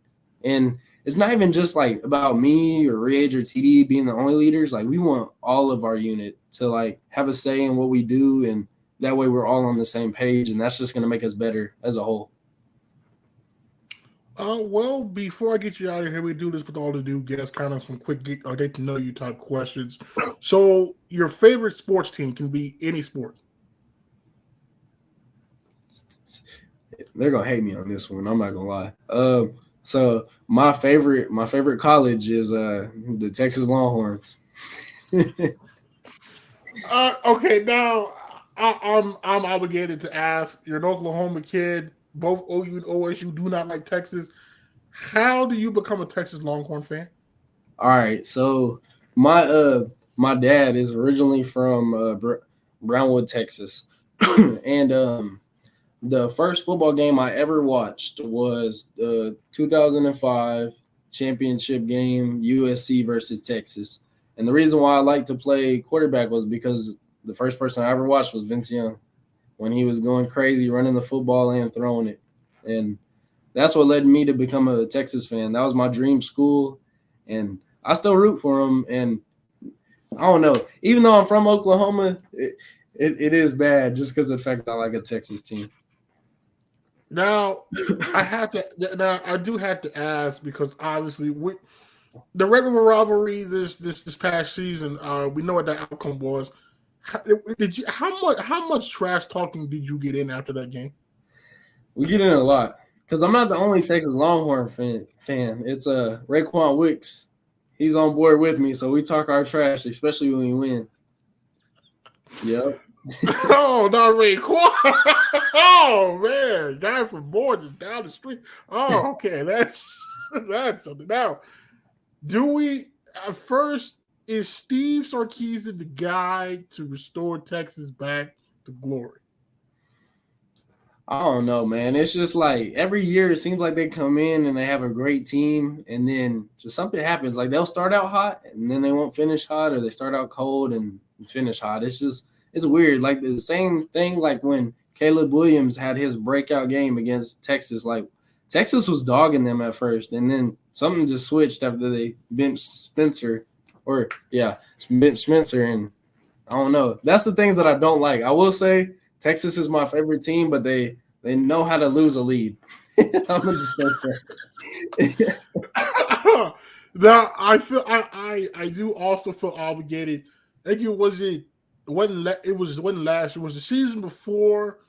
And it's not even just about me or Ridge or TD being the only leaders. We want all of our unit to have a say in what we do, and that way we're all on the same page, and that's just going to make us better as a whole. Well, before I get you out of here, we do this with all the new guests, kind of some quick get to know you type questions. So your favorite sports team can be any sport. They're gonna hate me on this one. I'm not gonna lie. So my favorite college is the Texas Longhorns. Okay, now I'm obligated to ask. You're an Oklahoma kid. Both OU and OSU do not like Texas. How do you become a Texas Longhorn fan? All right, so my dad is originally from Brownwood, Texas, and the first football game I ever watched was the 2005 championship game, USC versus Texas. And the reason why I liked to play quarterback was because the first person I ever watched was Vince Young, when he was going crazy, running the football and throwing it. And that's what led me to become a Texas fan. That was my dream school, and I still root for them. And I don't know, even though I'm from Oklahoma, it is bad just because of the fact that I like a Texas team. Now, I do have to ask, because obviously the regular rivalry this past season, we know what the outcome was. How much trash talking did you get in after that game? We get in a lot. Because I'm not the only Texas Longhorn fan. It's Raekwon Wicks. He's on board with me, so we talk our trash, especially when we win. Yep. Oh, not Raekwon. Oh man, guy from Board is down the street. Oh, okay, that's something. Now, do we at first is Steve Sarkisian the guy to restore Texas back to glory? I don't know, man. It's just like every year it seems like they come in and they have a great team, and then just something happens. Like they'll start out hot and then they won't finish hot, or they start out cold and finish hot. It's weird. Like the same thing like when Caleb Williams had his breakout game against Texas. Like Texas was dogging them at first, and then something just switched after they benched Spencer. Benched Spencer, and I don't know. That's the things that I don't like. I will say Texas is my favorite team, but they know how to lose a lead. I'm gonna say that. Now I feel I do also feel obligated. I think it wasn't last. It was the season before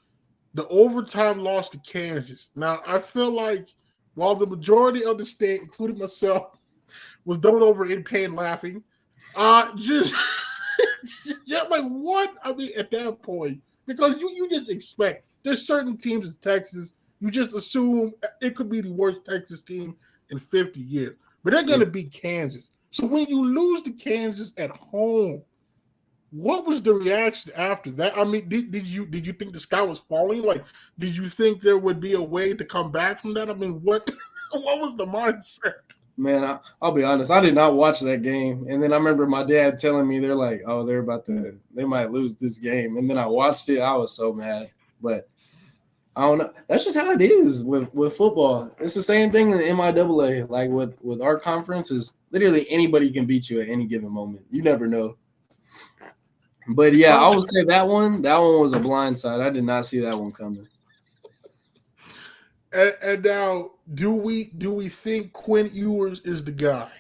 the overtime loss to Kansas. Now I feel like while the majority of the state, including myself, was doubled over in pain laughing, just like what? I mean, at that point. Because you just expect there's certain teams in Texas, you just assume it could be the worst Texas team in 50 years. But they're gonna beat Kansas. So when you lose to Kansas at home, what was the reaction after that? I mean, did you think the sky was falling? Like, did you think there would be a way to come back from that? I mean, what was the mindset? Man, I'll be honest. I did not watch that game, and then I remember my dad telling me they're like, "Oh, they might lose this game." And then I watched it. I was so mad, but I don't know. That's just how it is with football. It's the same thing in the MIAA. Like with our conference, is literally anybody can beat you at any given moment. You never know. But yeah, I would say that one was a blindside. I did not see that one coming. And now, do we think Quinn Ewers is the guy?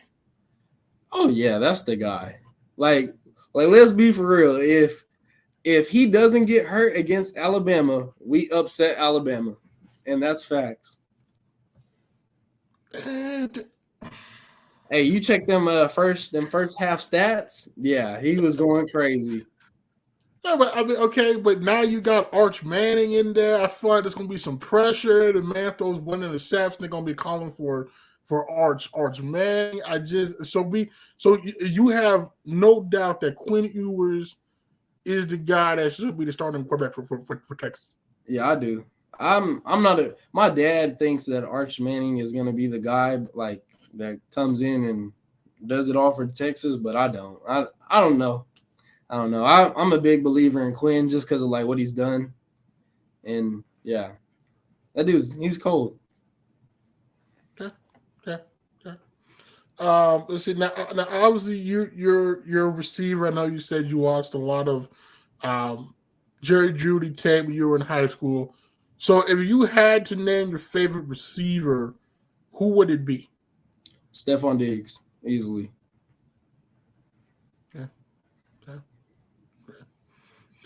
Oh yeah, that's the guy. Like let's be for real. If he doesn't get hurt against Alabama, we upset Alabama, and that's facts. Hey, you check them first half stats. Yeah, he was going crazy. Yeah, but I mean, okay, but now you got Arch Manning in there. I feel like there's gonna be some pressure. The man throws one interception. They're gonna be calling for Arch Manning. So you have no doubt that Quinn Ewers is the guy that should be the starting quarterback for Texas. Yeah, I do. I'm not my dad thinks that Arch Manning is gonna be the guy like that comes in and does it all for Texas, but I don't. I don't know. I don't know. I'm a big believer in Quinn just because of like what he's done, and yeah, that he's cold. Okay. Let's see. Now obviously you're a receiver. I know you said you watched a lot of Jerry Jeudy tape when you were in high school. So if you had to name your favorite receiver, who would it be? Stephon Diggs, easily.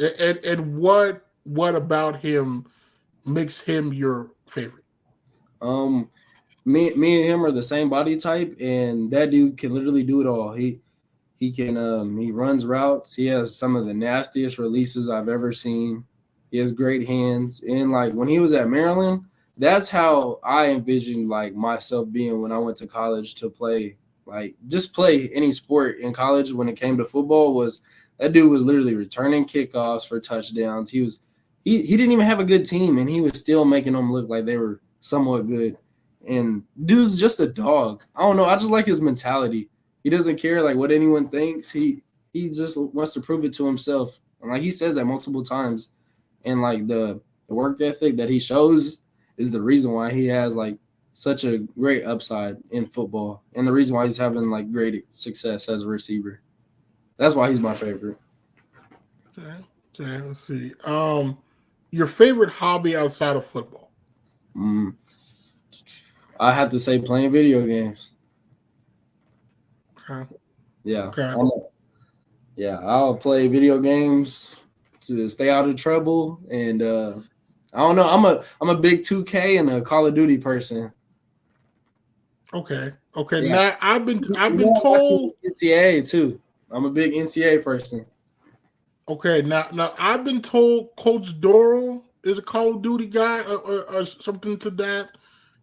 And what about him makes him your favorite? Me and him are the same body type, and that dude can literally do it all. He can he runs routes. He has some of the nastiest releases I've ever seen. He has great hands, and like when he was at Maryland, that's how I envisioned like myself being when I went to college to play, like just play any sport in college. When it came to football, was that dude was literally returning kickoffs for touchdowns. He didn't even have a good team, and he was still making them look like they were somewhat good. And dude's just a dog. I don't know. I just like his mentality. He doesn't care like what anyone thinks. He just wants to prove it to himself. And like he says that multiple times. And like the work ethic that he shows is the reason why he has like such a great upside in football, and the reason why he's having like great success as a receiver. That's why he's my favorite. Okay, let's see. Your favorite hobby outside of football? I have to say playing video games. Okay. Yeah. Okay. I'll play video games to stay out of trouble, and I don't know. I'm a big 2K and a Call of Duty person. Okay. Yeah. Now I've been told NCAA too. I'm a big NCAA person. Okay, now I've been told Coach Doro is a Call of Duty guy or something to that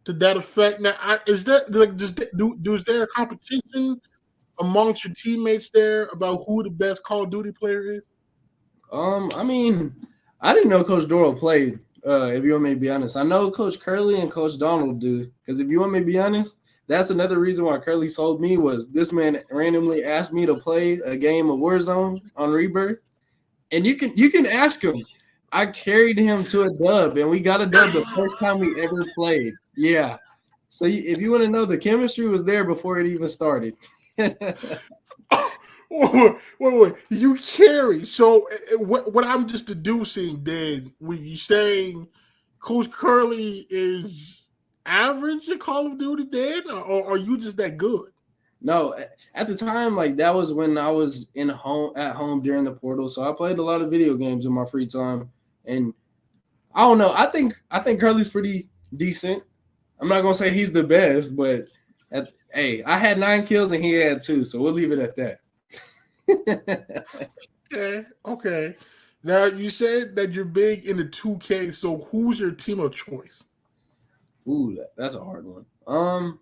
effect. Now, is that like is there a competition amongst your teammates there about who the best Call of Duty player is? I mean, I didn't know Coach Doro played. If you want me to be honest, I know Coach Curlee and Coach Donald do. Because if you want me to be honest, that's another reason why Curlee sold me was this man randomly asked me to play a game of Warzone on Rebirth. And you can ask him. I carried him to a dub, and we got a dub the first time we ever played. Yeah. So if you want to know, the chemistry was there before it even started. Wait. You carry. So what I'm just deducing then, when you saying Coach Curlee is average at Call of Duty then, or are you just that good? No, at the time, like that was when I was at home during the portal. So I played a lot of video games in my free time. And I don't know. I think Curly's pretty decent. I'm not gonna say he's the best, but I had 9 kills and he had 2, so we'll leave it at that. Okay. Now you said that you're big into 2K. So who's your team of choice? Ooh, that's a hard one.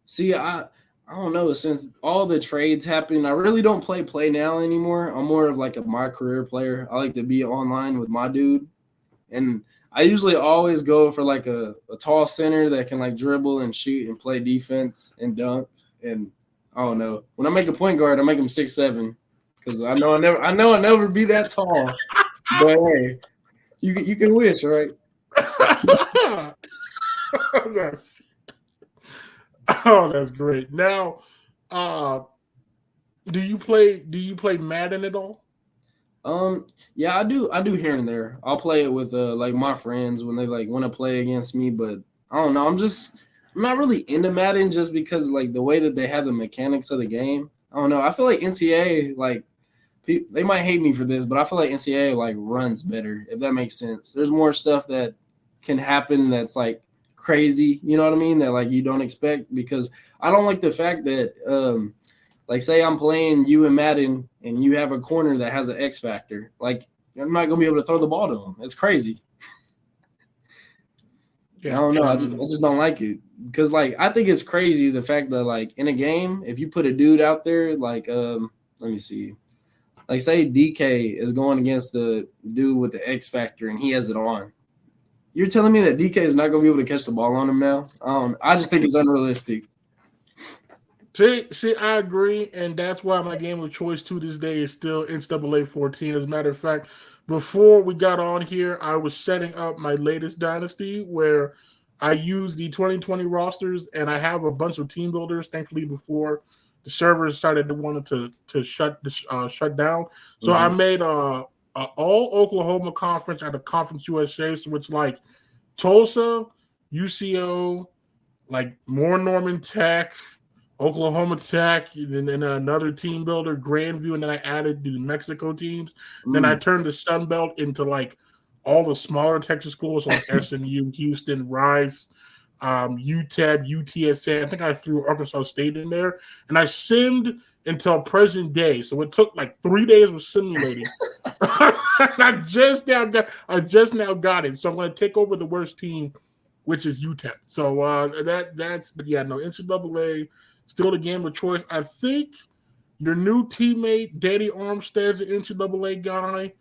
See, I don't know. Since all the trades happen, I really don't play now anymore. I'm more of like my career player. I like to be online with my dude, and I usually always go for like a tall center that can like dribble and shoot and play defense and dunk. And I don't know. When I make a point guard, I make him 6'7", because I know I'll never be that tall. But hey, you can wish, right? That's great. Now, do you play Madden at all? Yeah, I do here and there. I'll play it with like my friends when they like want to play against me, but I don't know. I'm not really into Madden just because like the way that they have the mechanics of the game. I don't know. I feel like NCAA, like they might hate me for this, but I feel like NCAA like runs better, if that makes sense. There's more stuff that can happen that's like crazy, you know what I mean? That like you don't expect, because I don't like the fact that like say I'm playing you in Madden and you have a corner that has an X factor. Like I'm not gonna be able to throw the ball to him. It's crazy. Yeah. I don't know. I just don't like it, because like I think it's crazy the fact that like in a game, if you put a dude out there like let me see, like say DK is going against the dude with the X factor and he has it on. You're telling me that DK is not going to be able to catch the ball on him now? I just think it's unrealistic. See, I agree, and that's why my game of choice to this day is still NCAA 14. As a matter of fact, before we got on here, I was setting up my latest dynasty where I use the 2020 rosters, and I have a bunch of team builders. Thankfully, before the servers started to want to shut down, so I made a all Oklahoma conference out of Conference USA, which like Tulsa, UCO, like more Norman Tech, Oklahoma Tech, and then another team builder, Grandview, and then I added the New Mexico teams. Then I turned the Sun Belt into like all the smaller Texas schools like SMU, Houston, Rice, UTEP, UTSA. I think I threw Arkansas State in there, and I simmed until present day. So it took like 3 days of simulating. I just now got it. So I'm going to take over the worst team, which is UTEP. So but yeah, no, NCAA still the game of choice. I think your new teammate Danny Armstead's an NCAA guy.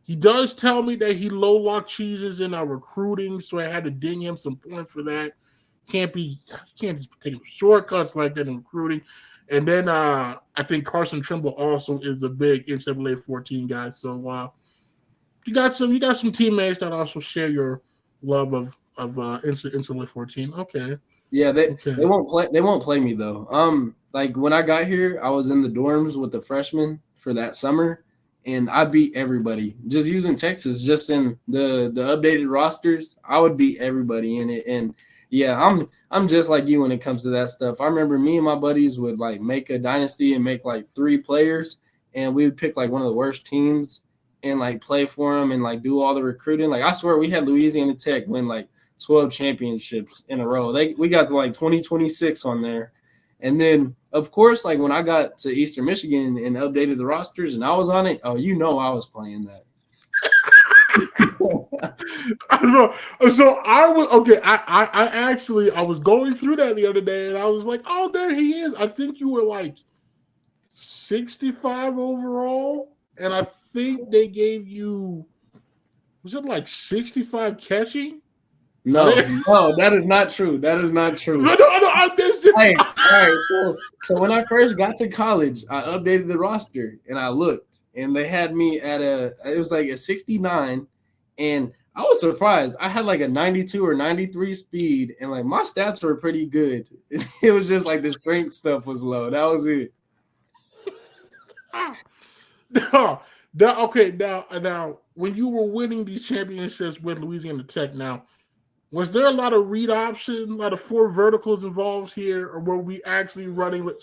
He does tell me that he low lock cheeses in our recruiting, so I had to ding him some points for that. Can't just take shortcuts like that in recruiting. And then I think Carson Trimble also is a big NCAA 14 guy. So you got some teammates that also share your love of NCAA 14. Okay. Yeah, they won't play me though. Like when I got here, I was in the dorms with the freshmen for that summer, and I beat everybody just using Texas. Just in the updated rosters, I would beat everybody in it. And yeah, I'm just like you when it comes to that stuff. I remember me and my buddies would like make a dynasty and make like 3 players, and we would pick like one of the worst teams, and like play for them and like do all the recruiting. Like I swear we had Louisiana Tech win like 12 championships in a row. We got to like 2026 on there. And then of course, like when I got to Eastern Michigan and updated the rosters and I was on it, oh, you know I was playing that. I don't know. So I was okay. I was going through that the other day, and I was like, "Oh, there he is." I think you were like 65 overall, and I think they gave you, was it like 65 catching? No, that is not true. That is not true. No, I missed it. Hey, all right. So when I first got to college, I updated the roster and I looked, and they had me at it was like a 69, and I was surprised. I had like a 92 or 93 speed, and like my stats were pretty good. It was just like the strength stuff was low. That was it. Okay, now when you were winning these championships with Louisiana Tech, now was there a lot of read option, a lot of four verticals involved here, or were we actually running with?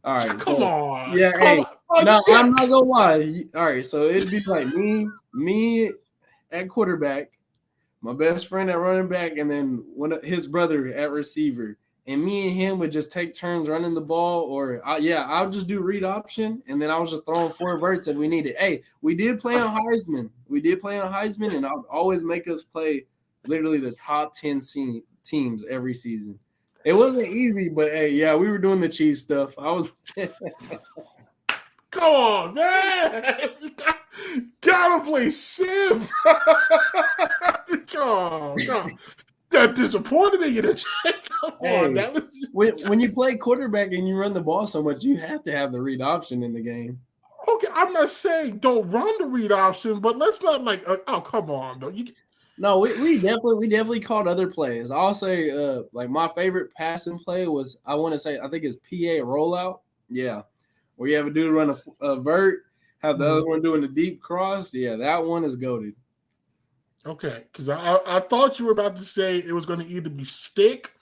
All right, come on, yeah. Hey, no, I'm not gonna lie. All right, so it'd be like me at quarterback, my best friend at running back, and then his brother at receiver. And me and him would just take turns running the ball, or I'll just do read option, and then I was just throwing four verts if we needed. Hey, we did play on Heisman. And I'll always make us play literally the top 10 teams every season. It wasn't easy, but hey, yeah, we were doing the cheese stuff. I was. Come on, man! Gotta play Sim. Come on. That disappointed in you. When you play quarterback and you run the ball so much, you have to have the read option in the game. Okay, I'm not saying don't run the read option, but let's not like. Oh, come on, though. No, we definitely called other plays. I'll say, like my favorite passing play was I think it's PA rollout. Yeah, where you have a dude run a vert, have the other one doing the deep cross. Yeah, that one is goated. Okay, because I thought you were about to say it was going to either be stick,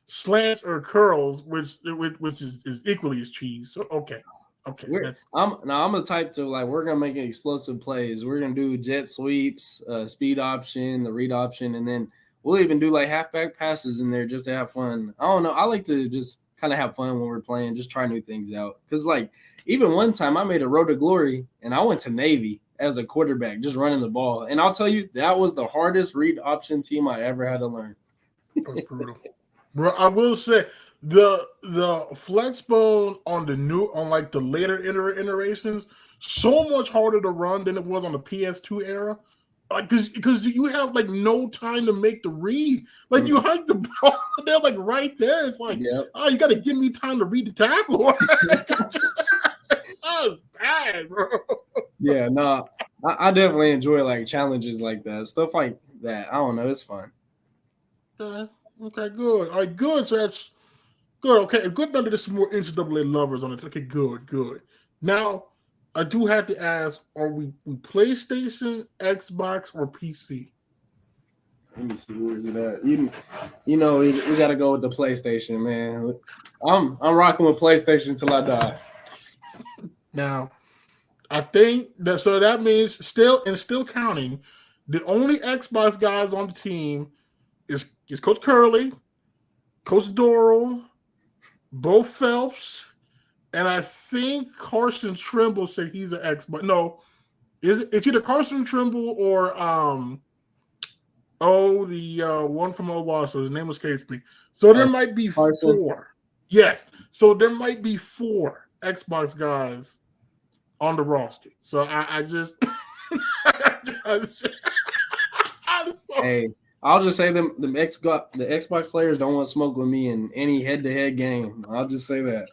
slants, or curls, which is equally as cheese. So okay. I'm the type to like we're gonna make explosive plays. We're gonna do jet sweeps, speed option, the read option, and then we'll even do like halfback passes in there just to have fun. I don't know. I like to just kind of have fun when we're playing, just try new things out. Because like even one time I made a road to glory and I went to Navy as a quarterback, just running the ball. And I'll tell you, that was the hardest read option team I ever had to learn. That's brutal. Bro, I will say the flex bone on the later iterations so much harder to run than it was on the PS2 era. Like because you have like no time to make the read. Like you hike the ball, they're like right there. It's like, oh, you got to give me time to read the tackle. That was bad, bro. Yeah, no, I definitely enjoy like challenges like that, stuff like that. I don't know, it's fun. Okay, good. All right, good. So that's good. Okay, good. None of this is more NCAA lovers on it. Okay, good. Now, I do have to ask: are we PlayStation, Xbox, or PC? Let me see, where is it at? You know, we got to go with the PlayStation, man. I'm rocking with PlayStation till I die. Now, I think that means still counting. The only Xbox guys on the team is Coach Curlee, Coach Dorrell, Bo Phelps, and I think Carson Trimble said he's an Xbox. No, it's either Carson Trimble or the one from Owasso. His name escapes me. So there might be Carson. 4. Yes, so there might be 4 Xbox guys on the roster. So I just hey, I'll just say the Xbox players don't want to smoke with me in any head-to-head game. I'll just say that.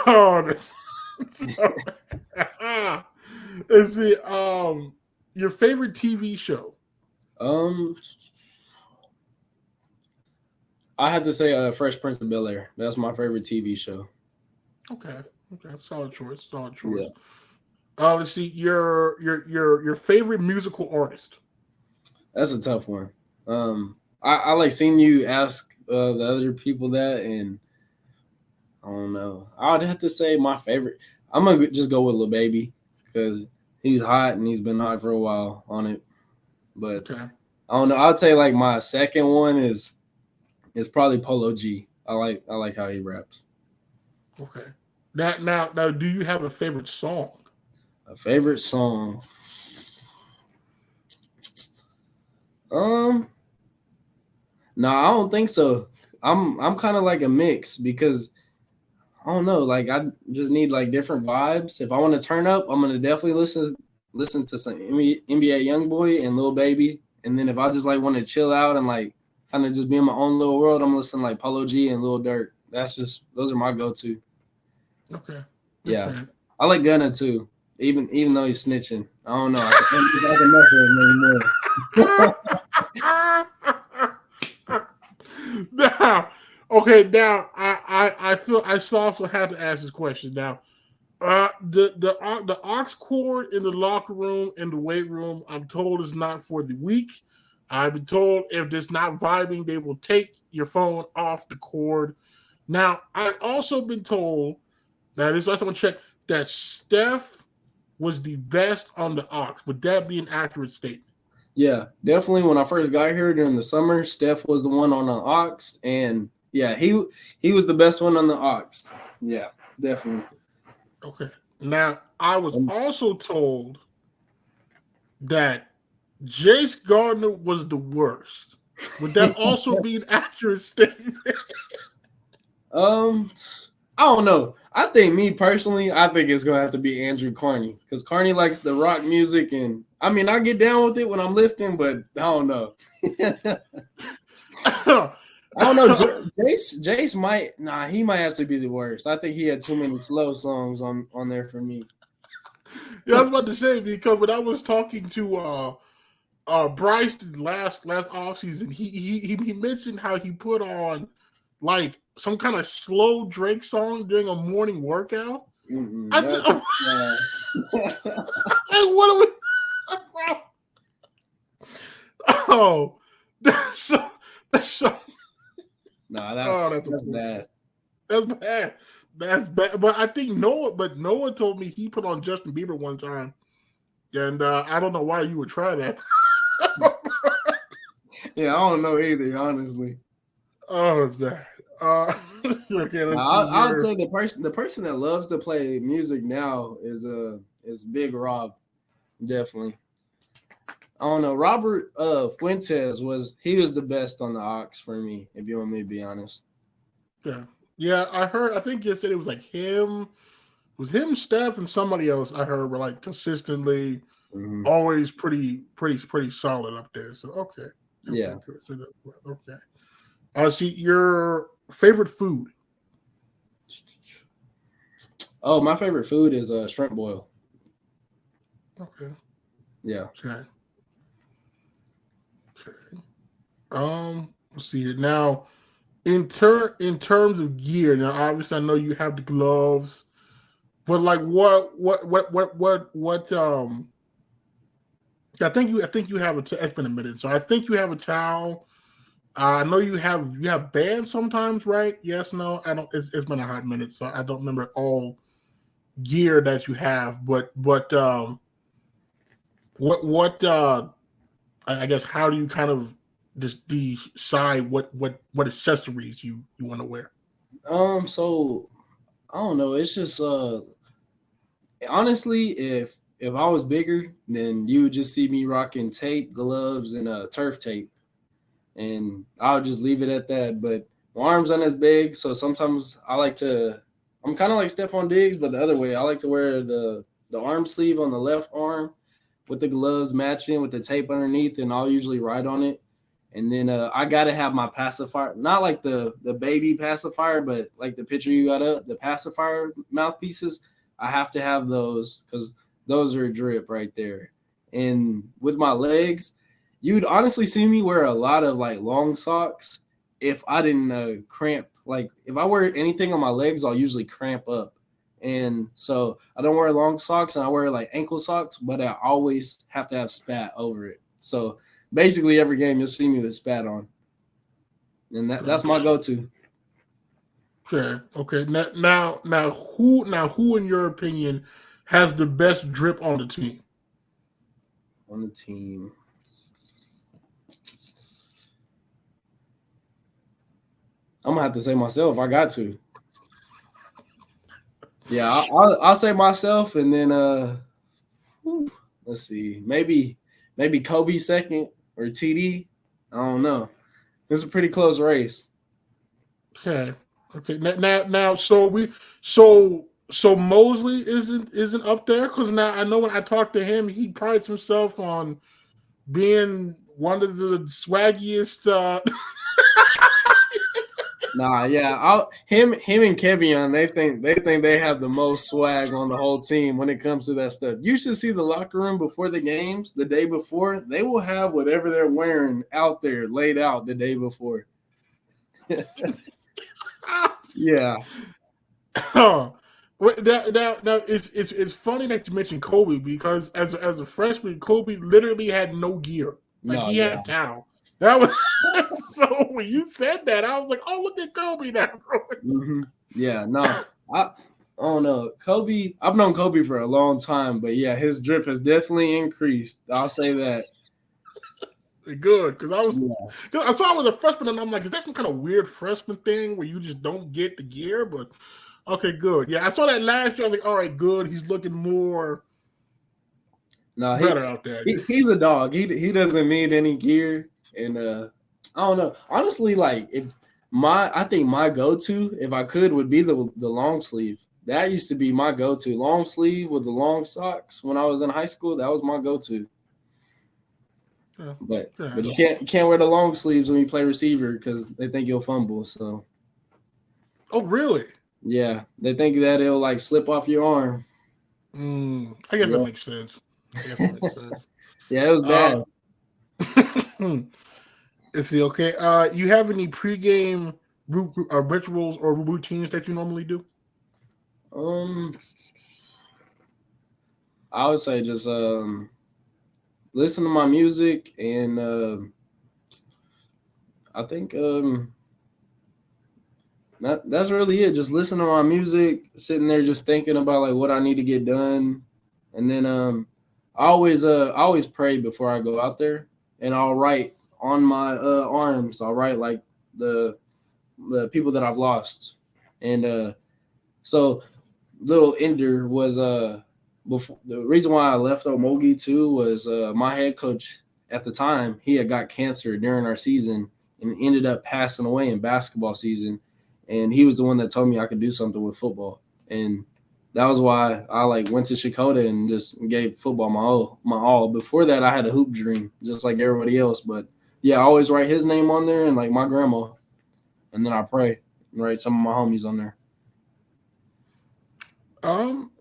Let's see. Your favorite TV show? I had to say Fresh Prince of Bel-Air. That's my favorite TV show. Okay. Solid choice. Yeah. Let's see. Your favorite musical artist? That's a tough one. I like seeing you ask the other people that, and I don't know. I would have to say my favorite. I'm gonna just go with Lil Baby because he's hot and he's been hot for a while on it. But Okay. I don't know. I'd say like my second one is probably Polo G. I like how he raps. Okay. Now, do you have a favorite song? A favorite song? No, I don't think so. I'm kind of like a mix because I don't know. Like I just need like different vibes. If I want to turn up, I'm gonna definitely listen to some NBA YoungBoy and Lil Baby. And then if I just like want to chill out and like kind of just be in my own little world, I'm listening like Polo G and Lil Durk. Those are my go-to. Okay. Yeah, Okay. I like Gunna too. Even though he's snitching, I don't know. I can enough of him anymore. Now, okay. Now, I feel I also have to ask this question. Now, the aux cord in the locker room in the weight room, I'm told is not for the weak. I've been told if it's not vibing, they will take your phone off the cord. Now, I've also been told that this last one check that Steph was the best on the aux. Would that be an accurate statement? Yeah, definitely. When I first got here during the summer, Steph was the one on the aux, and yeah, he was the best one on the aux. Yeah, definitely. Okay. Now, I was also told that Jace Gardner was the worst. Would that also be an accurate statement? I don't know. I think me personally, I think it's gonna have to be Andrew Carney because Carney likes the rock music, and I mean I get down with it when I'm lifting, but I don't know. I don't know. Jace might he might actually be the worst. I think he had too many slow songs on there for me. Yeah, I was about to say because when I was talking to Bryce last offseason, he mentioned how he put on like some kind of slow Drake song during a morning workout. Like, what are we? Oh, that's so. No, that's bad. That's bad. That's bad. But I think Noah told me he put on Justin Bieber one time, and I don't know why you would try that. Yeah, I don't know either, honestly. Oh, it's bad. Okay, I would say the person that loves to play music now is Big Rob, definitely. I don't know. Robert Fuentes was the best on the aux for me, if you want me to be honest. Yeah. I heard. I think you said it was like him. It was him, Steph, and somebody else. I heard were like consistently, always pretty solid up there. So okay. Yeah. Okay. See your favorite food. Oh, my favorite food is shrimp boil. Okay. Yeah. Okay. Let's see here. Now, in terms of gear, now obviously I know you have the gloves, but like what I think you have it's been a minute, so I think you have a towel. I know you have bands sometimes, right? Yes, no, I don't. It's been a hot minute, so I don't remember all gear that you have. But I guess how do you kind of just decide what accessories you want to wear? So I don't know. It's just honestly, if I was bigger, then you would just see me rocking tape, gloves, and turf tape, and I would just leave it at that. But my arms aren't as big, so sometimes I'm kind of like Stephon Diggs, but the other way. I like to wear the arm sleeve on the left arm with the gloves matching with the tape underneath, and I'll usually write on it. And then I gotta have my pacifier, not like the baby pacifier, but like the picture you got up, the pacifier mouthpieces. I have to have those because those are a drip right there. And with my legs, you'd honestly see me wear a lot of like long socks if I didn't cramp. Like if I wear anything on my legs, I'll usually cramp up. And so I don't wear long socks and I wear like ankle socks, but I always have to have spat over it. So basically every game you'll see me with spat on. And that's my go-to. Okay. Now who in your opinion has the best drip on the team? On the team. I'm gonna have to say myself. I got to. Yeah, I'll say myself, and then let's see, maybe Kobe second or TD. I don't know. It's a pretty close race. Okay. Now, so Mosley isn't up there because now I know when I talked to him, he prides himself on being one of the swaggiest. Nah, yeah, him and Kevion, they think they have the most swag on the whole team when it comes to that stuff. You should see the locker room before the games, the day before. They will have whatever they're wearing out there, laid out the day before. Yeah. Now it's funny that you mentioned Kobe because as a freshman, Kobe literally had no gear. He had towel. That was so when you said that, I was like, "Oh, look at Kobe now." Mm-hmm. Yeah, no, I don't know. Kobe, I've known Kobe for a long time, but yeah, his drip has definitely increased. I'll say that. Good, because I saw I was a freshman, and I'm like, is that some kind of weird freshman thing where you just don't get the gear? But okay, good. Yeah, I saw that last year. I was like, all right, good. He's looking more better out there. He's a dog. He doesn't need any gear. And I don't know. Honestly, like I think my go-to, if I could, would be the long sleeve. That used to be my go-to. Long sleeve with the long socks when I was in high school. That was my go-to. Yeah. But you can't wear the long sleeves when you play receiver because they think you'll fumble. So. Oh, really? Yeah, they think that it'll like slip off your arm. I guess that makes sense. Yeah, it was bad. Is he okay? You have any pregame rituals or routines that you normally do? I would say just listen to my music, and I think that's really it. Just listen to my music, sitting there just thinking about like what I need to get done, and then I always pray before I go out there, and I'll write on my arms. I'll write like the people that I've lost, and so little ender was before the reason why I left Omogi too was my head coach at the time, he had got cancer during our season and ended up passing away in basketball season. And he was the one that told me I could do something with football. And that was why I went to Shakota and just gave football my all. Before that, I had a hoop dream, just like everybody else. But yeah, I always write his name on there and my grandma. And then I pray and write some of my homies on there.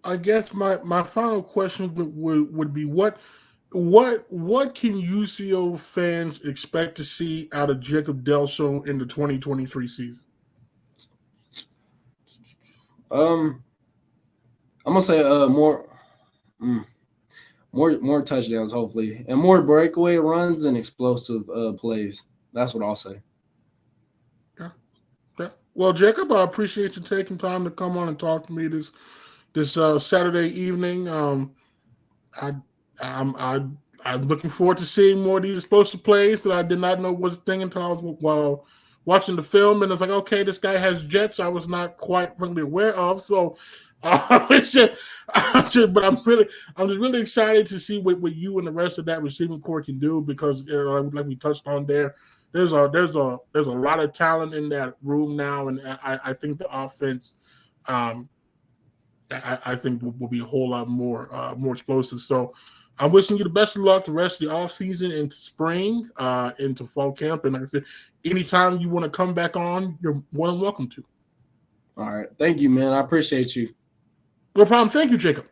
I guess my final question would be what can UCO fans expect to see out of Jacob Delso in the 2023 season? I'm gonna say more touchdowns, hopefully, and more breakaway runs and explosive plays. That's what I'll say. Yeah. Well, Jacob, I appreciate you taking time to come on and talk to me this Saturday evening. I'm looking forward to seeing more of these explosive plays that I did not know was a thing until I was watching the film, and it's like, okay, this guy has jets I was not quite really aware of. So, but I'm just really excited to see what you and the rest of that receiving core can do because, like we touched on there's a lot of talent in that room now, and I think the offense, I think will be a whole lot more explosive. So I'm wishing you the best of luck the rest of the offseason into spring, into fall camp. And like I said, anytime you want to come back on, you're more than welcome to. All right. Thank you, man. I appreciate you. No problem. Thank you, Jacob.